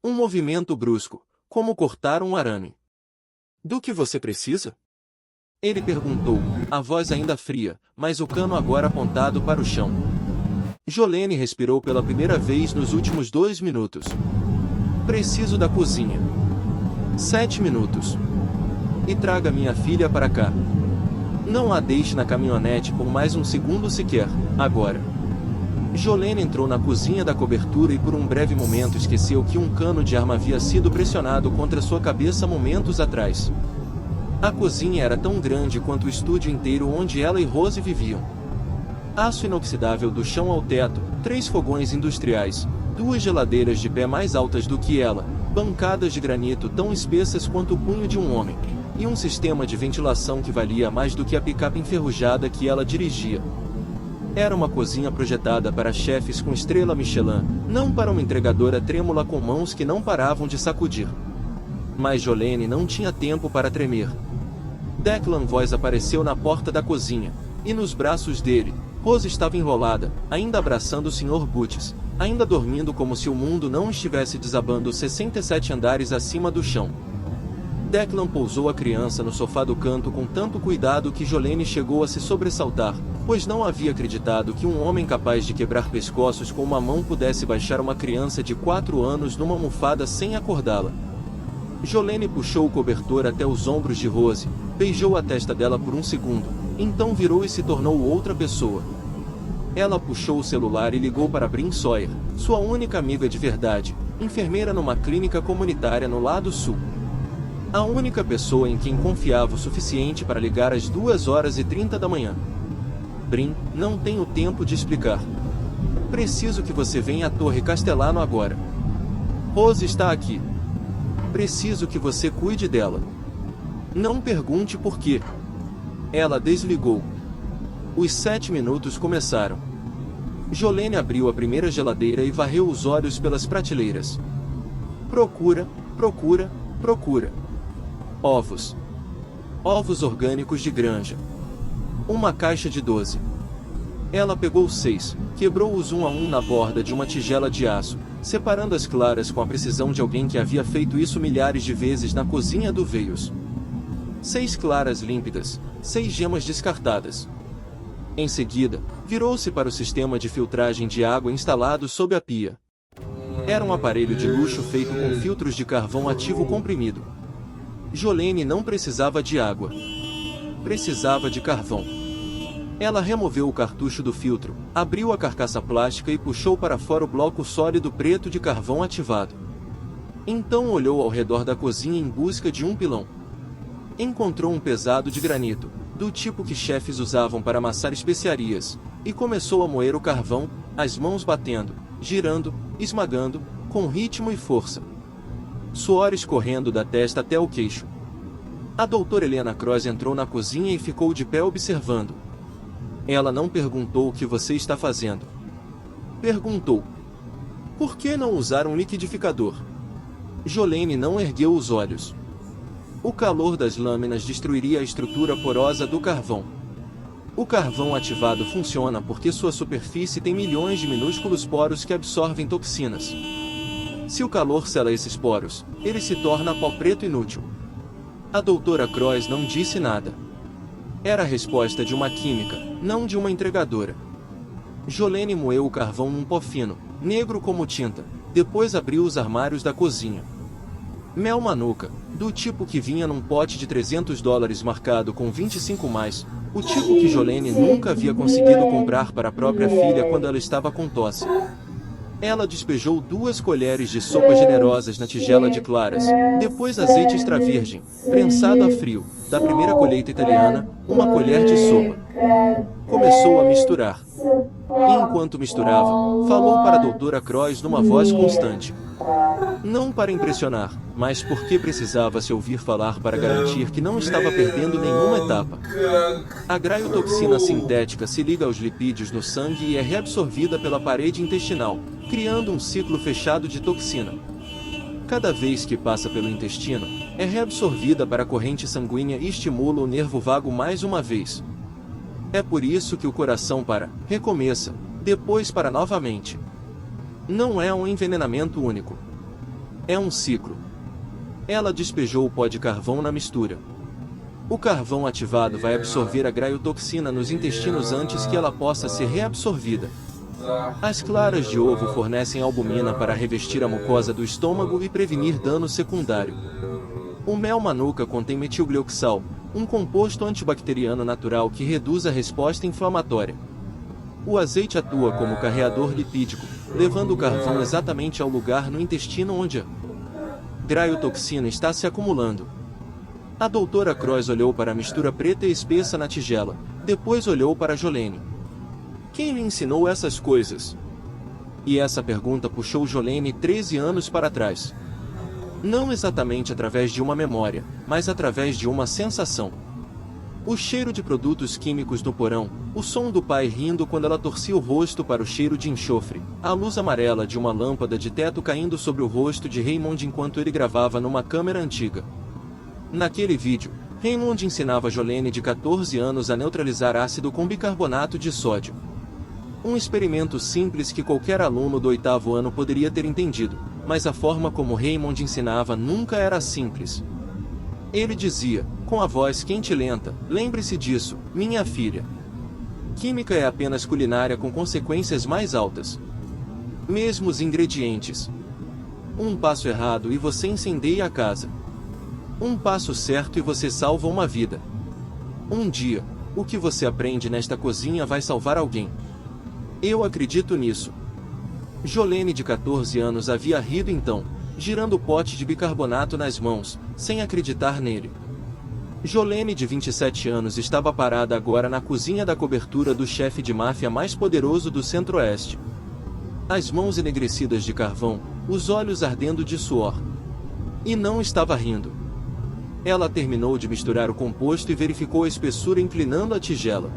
Um movimento brusco, como cortar um arame. Do que você precisa? Ele perguntou, a voz ainda fria, mas o cano agora apontado para o chão. Jolene respirou pela primeira vez nos últimos 2 minutos. Preciso da cozinha. 7 minutos. E traga minha filha para cá. Não a deixe na caminhonete por mais um segundo sequer, agora. Jolene entrou na cozinha da cobertura e por um breve momento esqueceu que um cano de arma havia sido pressionado contra sua cabeça momentos atrás. A cozinha era tão grande quanto o estúdio inteiro onde ela e Rose viviam. Aço inoxidável do chão ao teto, 3 fogões industriais, 2 geladeiras de pé mais altas do que ela, bancadas de granito tão espessas quanto o punho de um homem, e um sistema de ventilação que valia mais do que a picape enferrujada que ela dirigia. Era uma cozinha projetada para chefes com estrela Michelin, não para uma entregadora trêmula com mãos que não paravam de sacudir. Mas Jolene não tinha tempo para tremer. Declan Voice apareceu na porta da cozinha, e nos braços dele, Rose estava enrolada, ainda abraçando o Sr. Butts, ainda dormindo como se o mundo não estivesse desabando 67 andares acima do chão. Declan pousou a criança no sofá do canto com tanto cuidado que Jolene chegou a se sobressaltar, pois não havia acreditado que um homem capaz de quebrar pescoços com uma mão pudesse baixar uma criança de 4 anos numa almofada sem acordá-la. Jolene puxou o cobertor até os ombros de Rose, beijou a testa dela por um segundo, então virou e se tornou outra pessoa. Ela puxou o celular e ligou para Bryn Sawyer, sua única amiga de verdade, enfermeira numa clínica comunitária no lado sul. A única pessoa em quem confiava o suficiente para ligar às 2h30 da manhã. Bryn, não tenho tempo de explicar. Preciso que você venha à Torre Castellano agora. Rose está aqui. Preciso que você cuide dela. Não pergunte por quê. Ela desligou. Os 7 minutos começaram. Jolene abriu a primeira geladeira e varreu os olhos pelas prateleiras. Procura, procura, procura. Ovos. Ovos orgânicos de granja. Uma caixa de 12. Ela pegou 6, quebrou-os um a um na borda de uma tigela de aço, separando as claras com a precisão de alguém que havia feito isso milhares de vezes na cozinha do Veios. 6 claras límpidas, 6 gemas descartadas. Em seguida, virou-se para o sistema de filtragem de água instalado sob a pia. Era um aparelho de luxo feito com filtros de carvão ativo comprimido. Jolene não precisava de água. Precisava de carvão. Ela removeu o cartucho do filtro, abriu a carcaça plástica e puxou para fora o bloco sólido preto de carvão ativado. Então olhou ao redor da cozinha em busca de um pilão. Encontrou um pesado de granito, do tipo que chefes usavam para amassar especiarias, e começou a moer o carvão, as mãos batendo, girando, esmagando, com ritmo e força. Suor escorrendo da testa até o queixo. A doutora Helena Cross entrou na cozinha e ficou de pé observando. Ela não perguntou o que você está fazendo. Perguntou: por que não usar um liquidificador? Jolene não ergueu os olhos. O calor das lâminas destruiria a estrutura porosa do carvão. O carvão ativado funciona porque sua superfície tem milhões de minúsculos poros que absorvem toxinas. Se o calor sela esses poros, ele se torna pó preto inútil. A doutora Cross não disse nada. Era a resposta de uma química, não de uma entregadora. Jolene moeu o carvão num pó fino, negro como tinta, depois abriu os armários da cozinha. Mel manuka, do tipo que vinha num pote de $300 marcado com 25+, o tipo que Jolene nunca havia conseguido comprar para a própria filha quando ela estava com tosse. Ela despejou 2 colheres de sopa generosas na tigela de claras, depois azeite extra virgem, prensado a frio, da primeira colheita italiana, uma colher de sopa. Começou a misturar. E enquanto misturava, falou para a doutora Cross numa voz constante. Não para impressionar, mas porque precisava se ouvir falar para garantir que não estava perdendo nenhuma etapa. A graiotoxina sintética se liga aos lipídios no sangue e é reabsorvida pela parede intestinal, criando um ciclo fechado de toxina. Cada vez que passa pelo intestino, é reabsorvida para a corrente sanguínea e estimula o nervo vago mais uma vez. É por isso que o coração recomeça, depois para novamente. Não é um envenenamento único. É um ciclo. Ela despejou o pó de carvão na mistura. O carvão ativado vai absorver a graiotoxina nos intestinos antes que ela possa ser reabsorvida. As claras de ovo fornecem albumina para revestir a mucosa do estômago e prevenir dano secundário. O mel manuka contém metilglioxal, um composto antibacteriano natural que reduz a resposta inflamatória. O azeite atua como carreador lipídico, levando o carvão exatamente ao lugar no intestino onde a graiotoxina está se acumulando. A doutora Cross olhou para a mistura preta e espessa na tigela, depois olhou para Jolene. Quem lhe ensinou essas coisas? E essa pergunta puxou Jolene 13 anos para trás. Não exatamente através de uma memória, mas através de uma sensação. O cheiro de produtos químicos no porão, o som do pai rindo quando ela torcia o rosto para o cheiro de enxofre, a luz amarela de uma lâmpada de teto caindo sobre o rosto de Raymond enquanto ele gravava numa câmera antiga. Naquele vídeo, Raymond ensinava Jolene de 14 anos a neutralizar ácido com bicarbonato de sódio. Um experimento simples que qualquer aluno do 8º ano poderia ter entendido, mas a forma como Raymond ensinava nunca era simples. Ele dizia, com a voz quente e lenta, lembre-se disso, minha filha. Química é apenas culinária com consequências mais altas. Mesmo os ingredientes. Um passo errado e você incendeia a casa. Um passo certo e você salva uma vida. Um dia, o que você aprende nesta cozinha vai salvar alguém. Eu acredito nisso. Jolene de 14 anos havia rido então, girando o pote de bicarbonato nas mãos, sem acreditar nele. Jolene de 27 anos estava parada agora na cozinha da cobertura do chefe de máfia mais poderoso do Centro-Oeste. As mãos enegrecidas de carvão, os olhos ardendo de suor. E não estava rindo. Ela terminou de misturar o composto e verificou a espessura inclinando a tigela.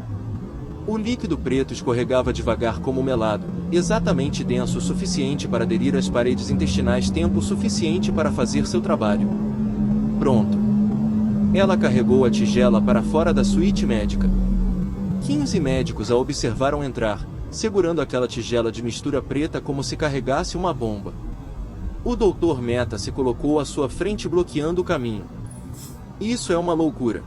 O líquido preto escorregava devagar como melado, exatamente denso o suficiente para aderir às paredes intestinais tempo suficiente para fazer seu trabalho. Pronto. Ela carregou a tigela para fora da suíte médica. 15 médicos a observaram entrar, segurando aquela tigela de mistura preta como se carregasse uma bomba. O Dr. Mehta se colocou à sua frente bloqueando o caminho. Isso é uma loucura.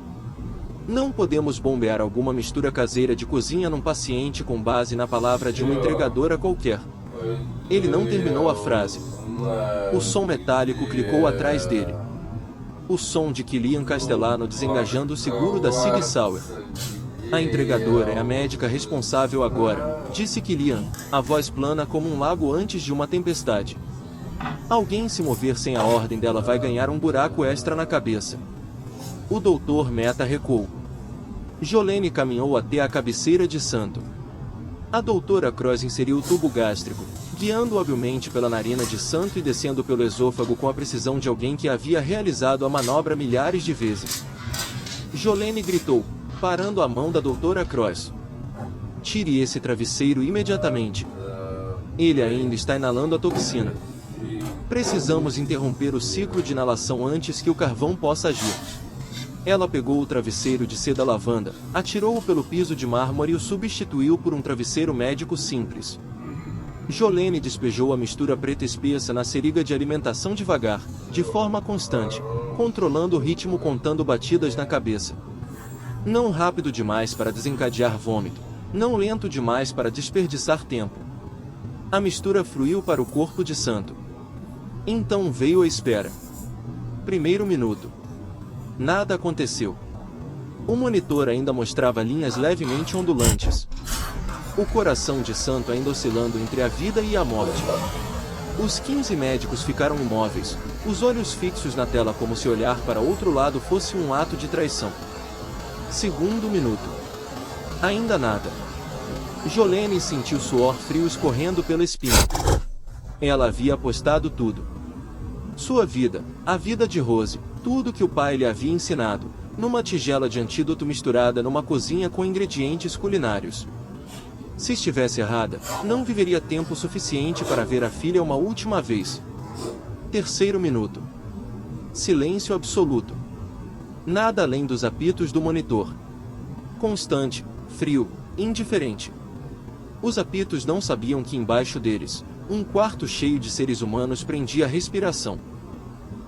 Não podemos bombear alguma mistura caseira de cozinha num paciente com base na palavra de uma entregadora qualquer. Ele não terminou a frase. O som metálico clicou atrás dele. O som de Kilian Castellano desengajando o seguro da Sig Sauer. A entregadora é a médica responsável agora, disse Kilian, a voz plana como um lago antes de uma tempestade. Alguém se mover sem a ordem dela vai ganhar um buraco extra na cabeça. O Dr. Mehta recuou. Jolene caminhou até a cabeceira de Santo. A doutora Cross inseriu o tubo gástrico, guiando habilmente pela narina de Santo e descendo pelo esôfago com a precisão de alguém que havia realizado a manobra milhares de vezes. Jolene gritou, parando a mão da doutora Cross. Tire esse travesseiro imediatamente. Ele ainda está inalando a toxina. Precisamos interromper o ciclo de inalação antes que o carvão possa agir. Ela pegou o travesseiro de seda lavanda, atirou-o pelo piso de mármore e o substituiu por um travesseiro médico simples. Jolene despejou a mistura preta espessa na seringa de alimentação devagar, de forma constante, controlando o ritmo contando batidas na cabeça. Não rápido demais para desencadear vômito, não lento demais para desperdiçar tempo. A mistura fluiu para o corpo de Santo. Então veio a espera. Primeiro minuto. Nada aconteceu. O monitor ainda mostrava linhas levemente ondulantes. O coração de Santo ainda oscilando entre a vida e a morte. Os 15 médicos ficaram imóveis, os olhos fixos na tela como se olhar para outro lado fosse um ato de traição. Segundo minuto. Ainda nada. Jolene sentiu suor frio escorrendo pela espinha. Ela havia apostado tudo. Sua vida, a vida de Rose, tudo que o pai lhe havia ensinado, numa tigela de antídoto misturada numa cozinha com ingredientes culinários. Se estivesse errada, não viveria tempo suficiente para ver a filha uma última vez. Terceiro minuto. Silêncio absoluto. Nada além dos apitos do monitor. Constante, frio, indiferente. Os apitos não sabiam que embaixo deles, um quarto cheio de seres humanos prendia a respiração.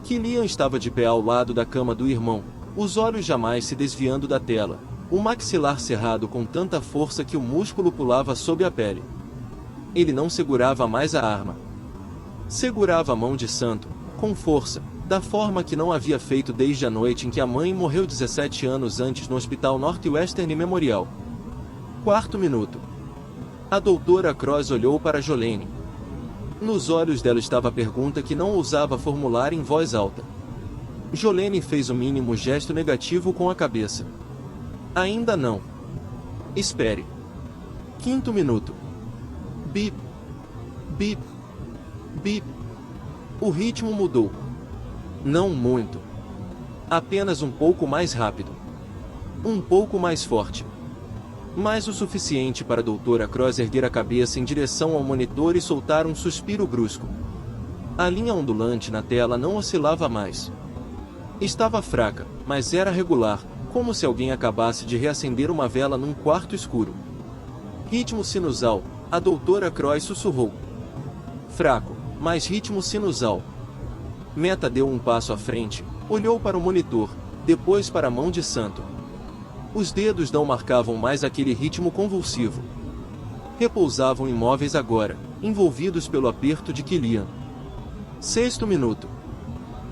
Kilian estava de pé ao lado da cama do irmão, os olhos jamais se desviando da tela, o maxilar cerrado com tanta força que o músculo pulava sob a pele. Ele não segurava mais a arma. Segurava a mão de Santo, com força, da forma que não havia feito desde a noite em que a mãe morreu 17 anos antes no Hospital Northwestern Memorial. Quarto minuto. A doutora Cross olhou para Jolene. Nos olhos dela estava a pergunta que não ousava formular em voz alta. Jolene fez o mínimo gesto negativo com a cabeça. Ainda não. Espere. Quinto minuto. Bip. Bip. Bip. O ritmo mudou. Não muito. Apenas um pouco mais rápido. Um pouco mais forte. Mas o suficiente para a doutora Cross erguer a cabeça em direção ao monitor e soltar um suspiro brusco. A linha ondulante na tela não oscilava mais. Estava fraca, mas era regular, como se alguém acabasse de reacender uma vela num quarto escuro. Ritmo sinusal, a doutora Cross sussurrou. Fraco, mas ritmo sinusal. Meta deu um passo à frente, olhou para o monitor, depois para a mão de Santo. Os dedos não marcavam mais aquele ritmo convulsivo. Repousavam imóveis agora, envolvidos pelo aperto de Killian. Sexto minuto.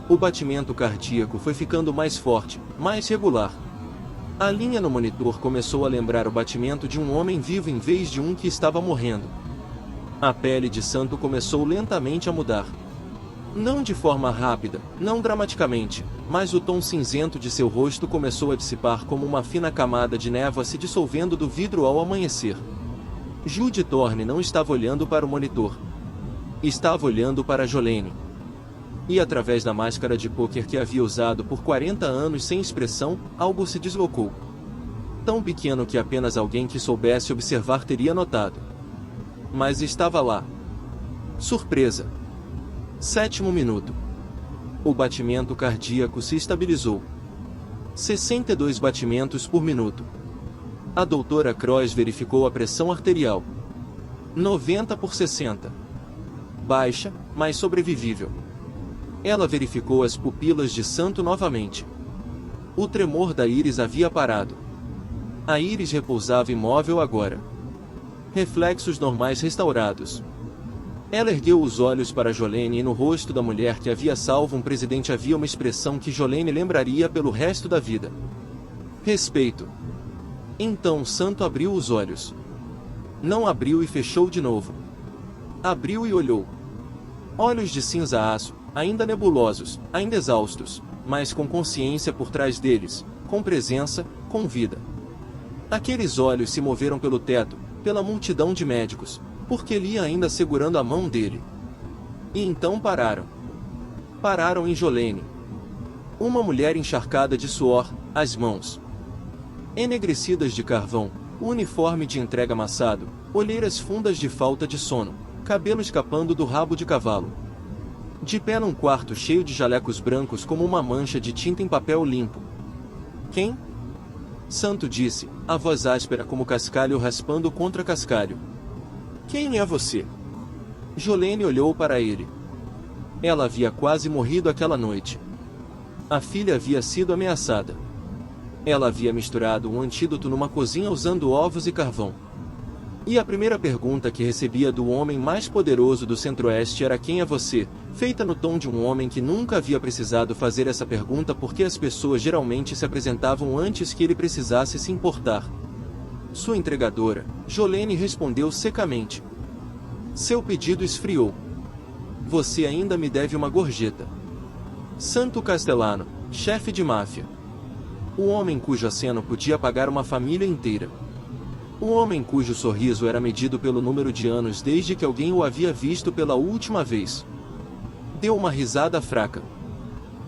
O batimento cardíaco foi ficando mais forte, mais regular. A linha no monitor começou a lembrar o batimento de um homem vivo em vez de um que estava morrendo. A pele de Santo começou lentamente a mudar. Não de forma rápida, não dramaticamente, mas o tom cinzento de seu rosto começou a dissipar como uma fina camada de névoa se dissolvendo do vidro ao amanhecer. Judy Thorne não estava olhando para o monitor. Estava olhando para Jolene. E através da máscara de pôquer que havia usado por 40 anos sem expressão, algo se deslocou. Tão pequeno que apenas alguém que soubesse observar teria notado. Mas estava lá. Surpresa. Sétimo minuto. O batimento cardíaco se estabilizou. 62 batimentos por minuto. A doutora Cross verificou a pressão arterial. 90/60. Baixa, mas sobrevivível. Ela verificou as pupilas de Santo novamente. O tremor da íris havia parado. A íris repousava imóvel agora. Reflexos normais restaurados. Ela ergueu os olhos para Jolene e no rosto da mulher que havia salvo um presidente havia uma expressão que Jolene lembraria pelo resto da vida. Respeito. Então Santo abriu os olhos. Não abriu e fechou de novo. Abriu e olhou. Olhos de cinza aço, ainda nebulosos, ainda exaustos, mas com consciência por trás deles, com presença, com vida. Aqueles olhos se moveram pelo teto, pela multidão de médicos, porque ele ia ainda segurando a mão dele. E então pararam. Pararam em Jolene. Uma mulher encharcada de suor, as mãos enegrecidas de carvão, o uniforme de entrega amassado, olheiras fundas de falta de sono, cabelo escapando do rabo de cavalo. De pé num quarto cheio de jalecos brancos como uma mancha de tinta em papel limpo. Quem? Santo disse, a voz áspera como cascalho raspando contra cascalho. Quem é você? Jolene olhou para ele. Ela havia quase morrido aquela noite. A filha havia sido ameaçada. Ela havia misturado um antídoto numa cozinha usando ovos e carvão. E a primeira pergunta que recebia do homem mais poderoso do Centro-Oeste era quem é você, feita no tom de um homem que nunca havia precisado fazer essa pergunta porque as pessoas geralmente se apresentavam antes que ele precisasse se importar. Sua entregadora, Jolene respondeu secamente. Seu pedido esfriou. Você ainda me deve uma gorjeta. Santo Castellano, chefe de máfia. O homem cujo aceno podia pagar uma família inteira. O homem cujo sorriso era medido pelo número de anos desde que alguém o havia visto pela última vez. Deu uma risada fraca.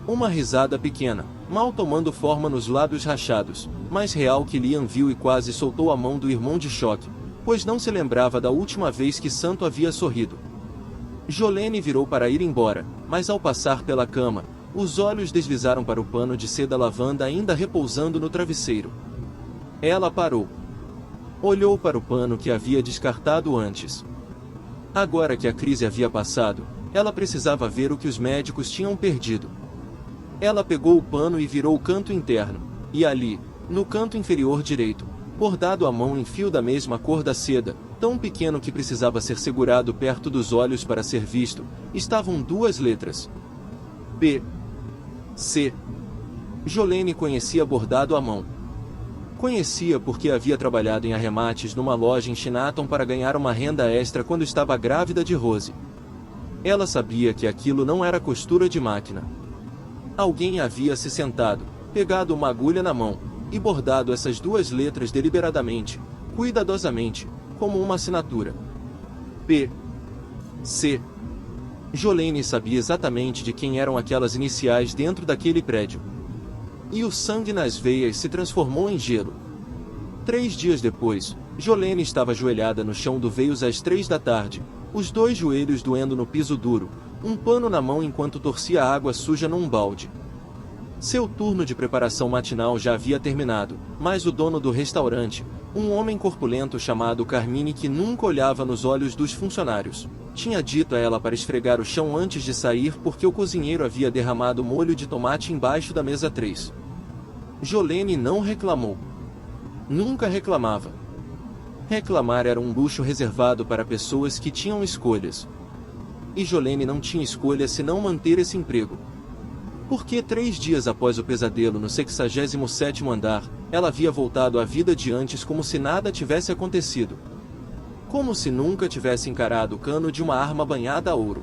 Uma risada pequena, mal tomando forma nos lábios rachados, mais real que Liam viu e quase soltou a mão do irmão de choque, pois não se lembrava da última vez que Santo havia sorrido. Jolene virou para ir embora, mas ao passar pela cama, os olhos deslizaram para o pano de seda lavanda ainda repousando no travesseiro. Ela parou. Olhou para o pano que havia descartado antes. Agora que a crise havia passado, ela precisava ver o que os médicos tinham perdido. Ela pegou o pano e virou o canto interno, e ali, no canto inferior direito, bordado à mão em fio da mesma cor da seda, tão pequeno que precisava ser segurado perto dos olhos para ser visto, estavam duas letras. P. C. Jolene conhecia bordado à mão. Conhecia porque havia trabalhado em arremates numa loja em Chinatown para ganhar uma renda extra quando estava grávida de Rose. Ela sabia que aquilo não era costura de máquina. Alguém havia se sentado, pegado uma agulha na mão, e bordado essas duas letras deliberadamente, cuidadosamente, como uma assinatura. P. C. Jolene sabia exatamente de quem eram aquelas iniciais dentro daquele prédio. E o sangue nas veias se transformou em gelo. 3 dias depois, Jolene estava ajoelhada no chão do veios às 3 da tarde, os dois joelhos doendo no piso duro, um pano na mão enquanto torcia a água suja num balde. Seu turno de preparação matinal já havia terminado, mas o dono do restaurante, um homem corpulento chamado Carmine que nunca olhava nos olhos dos funcionários, tinha dito a ela para esfregar o chão antes de sair porque o cozinheiro havia derramado molho de tomate embaixo da mesa 3. Jolene não reclamou. Nunca reclamava. Reclamar era um luxo reservado para pessoas que tinham escolhas. E Jolene não tinha escolha senão manter esse emprego. Porque 3 dias após o pesadelo no 67º andar, ela havia voltado à vida de antes como se nada tivesse acontecido. Como se nunca tivesse encarado o cano de uma arma banhada a ouro.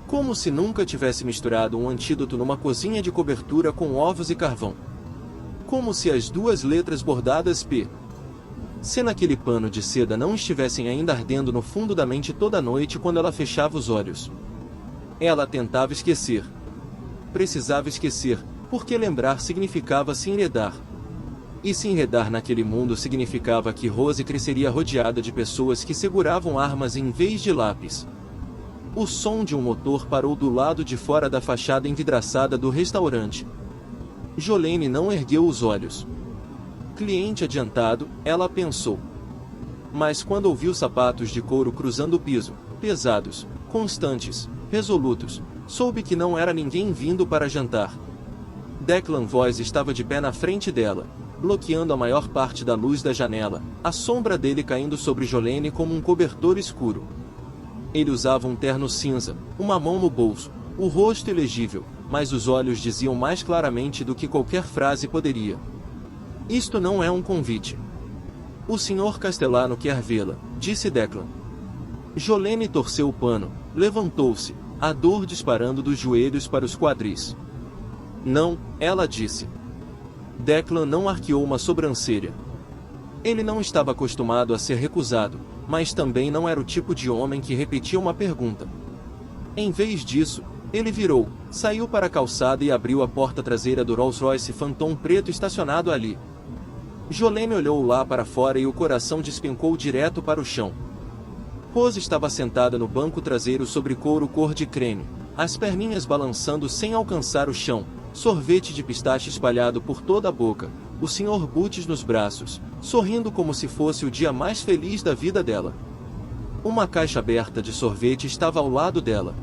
Como se nunca tivesse misturado um antídoto numa cozinha de cobertura com ovos e carvão. Como se as duas letras bordadas P. C naquele pano de seda não estivessem ainda ardendo no fundo da mente toda noite quando ela fechava os olhos. Ela tentava esquecer. Precisava esquecer, porque lembrar significava se enredar. E se enredar naquele mundo significava que Rose cresceria rodeada de pessoas que seguravam armas em vez de lápis. O som de um motor parou do lado de fora da fachada envidraçada do restaurante. Jolene não ergueu os olhos. Cliente adiantado, ela pensou. Mas quando ouviu sapatos de couro cruzando o piso, pesados, constantes, resolutos, soube que não era ninguém vindo para jantar. Declan Voice estava de pé na frente dela, bloqueando a maior parte da luz da janela, a sombra dele caindo sobre Jolene como um cobertor escuro. Ele usava um terno cinza, uma mão no bolso, o rosto ilegível, mas os olhos diziam mais claramente do que qualquer frase poderia. Isto não é um convite. O Sr. Castellano quer vê-la, disse Declan. Jolene torceu o pano, levantou-se, a dor disparando dos joelhos para os quadris. Não, ela disse. Declan não arqueou uma sobrancelha. Ele não estava acostumado a ser recusado, mas também não era o tipo de homem que repetia uma pergunta. Em vez disso, ele virou, saiu para a calçada e abriu a porta traseira do Rolls-Royce Phantom preto estacionado ali. Jolene olhou lá para fora e o coração despencou direto para o chão. Rose estava sentada no banco traseiro sobre couro cor de creme, as perninhas balançando sem alcançar o chão, sorvete de pistache espalhado por toda a boca, o Sr. Butch nos braços, sorrindo como se fosse o dia mais feliz da vida dela. Uma caixa aberta de sorvete estava ao lado dela.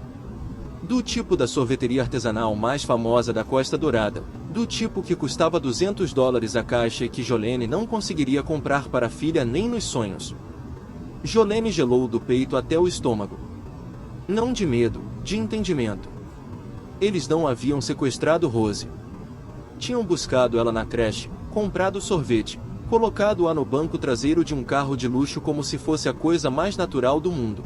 Do tipo da sorveteria artesanal mais famosa da Costa Dourada, do tipo que custava $200 a caixa e que Jolene não conseguiria comprar para a filha nem nos sonhos. Jolene gelou do peito até o estômago. Não de medo, de entendimento. Eles não haviam sequestrado Rose. Tinham buscado ela na creche, comprado sorvete, colocado-a no banco traseiro de um carro de luxo como se fosse a coisa mais natural do mundo.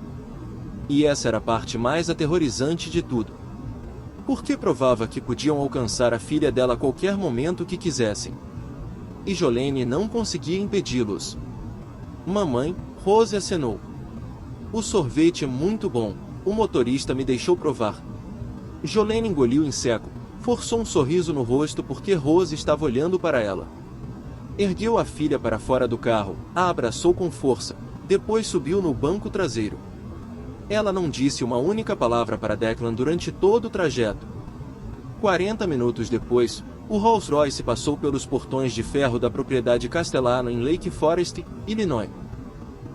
E essa era a parte mais aterrorizante de tudo. Porque provava que podiam alcançar a filha dela a qualquer momento que quisessem. E Jolene não conseguia impedi-los. Mamãe, Rose acenou. O sorvete é muito bom, o motorista me deixou provar. Jolene engoliu em seco, forçou um sorriso no rosto porque Rose estava olhando para ela. Ergueu a filha para fora do carro, a abraçou com força, depois subiu no banco traseiro. Ela não disse uma única palavra para Declan durante todo o trajeto. 40 minutos depois, o Rolls-Royce passou pelos portões de ferro da propriedade Castellano em Lake Forest, Illinois.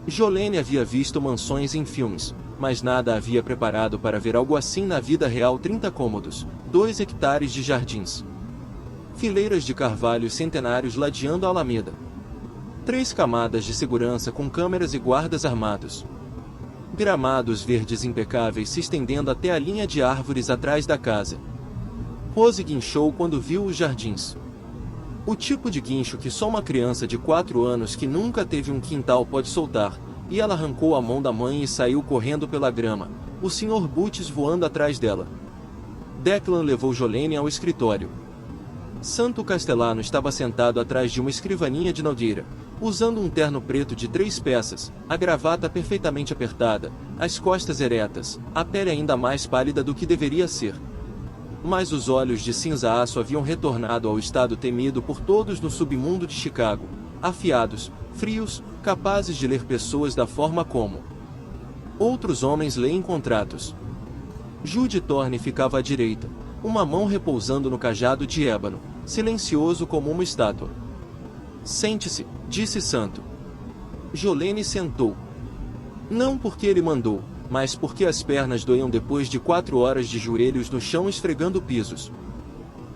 Jolene havia visto mansões em filmes, mas nada havia preparado para ver algo assim na vida real. 30 cômodos, 2 hectares de jardins. Fileiras de carvalhos centenários ladeando a alameda. 3 camadas de segurança com câmeras e guardas armados. Gramados verdes impecáveis se estendendo até a linha de árvores atrás da casa. Rose guinchou quando viu os jardins. O tipo de guincho que só uma criança de 4 anos que nunca teve um quintal pode soltar, e ela arrancou a mão da mãe e saiu correndo pela grama, o Sr. Butts voando atrás dela. Declan levou Jolene ao escritório. Santo Castellano estava sentado atrás de uma escrivaninha de madeira, usando um terno preto de 3 peças, a gravata perfeitamente apertada, as costas eretas, a pele ainda mais pálida do que deveria ser. Mas os olhos de cinza-aço haviam retornado ao estado temido por todos no submundo de Chicago, afiados, frios, capazes de ler pessoas da forma como outros homens leem contratos. Jude Thorne ficava à direita, uma mão repousando no cajado de ébano, silencioso como uma estátua. Sente-se, disse Santo. Jolene sentou. Não porque ele mandou, mas porque as pernas doíam depois de 4 horas de joelhos no chão esfregando pisos.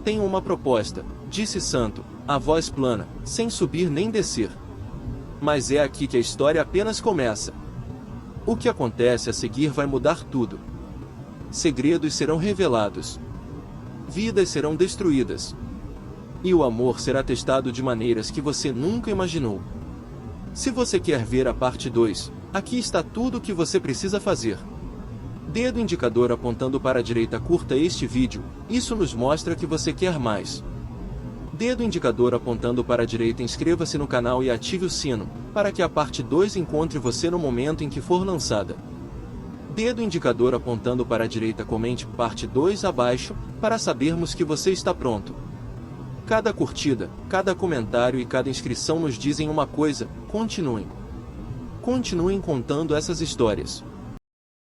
Tenho uma proposta, disse Santo, a voz plana, sem subir nem descer. Mas é aqui que a história apenas começa. O que acontece a seguir vai mudar tudo. Segredos serão revelados. Vidas serão destruídas. E o amor será testado de maneiras que você nunca imaginou. Se você quer ver a parte 2, aqui está tudo o que você precisa fazer. Dedo indicador apontando para a direita, curta este vídeo, isso nos mostra que você quer mais. Dedo indicador apontando para a direita, inscreva-se no canal e ative o sino, para que a parte 2 encontre você no momento em que for lançada. Dedo indicador apontando para a direita, comente parte 2 abaixo, para sabermos que você está pronto. Cada curtida, cada comentário e cada inscrição nos dizem uma coisa: continuem. Continuem contando essas histórias.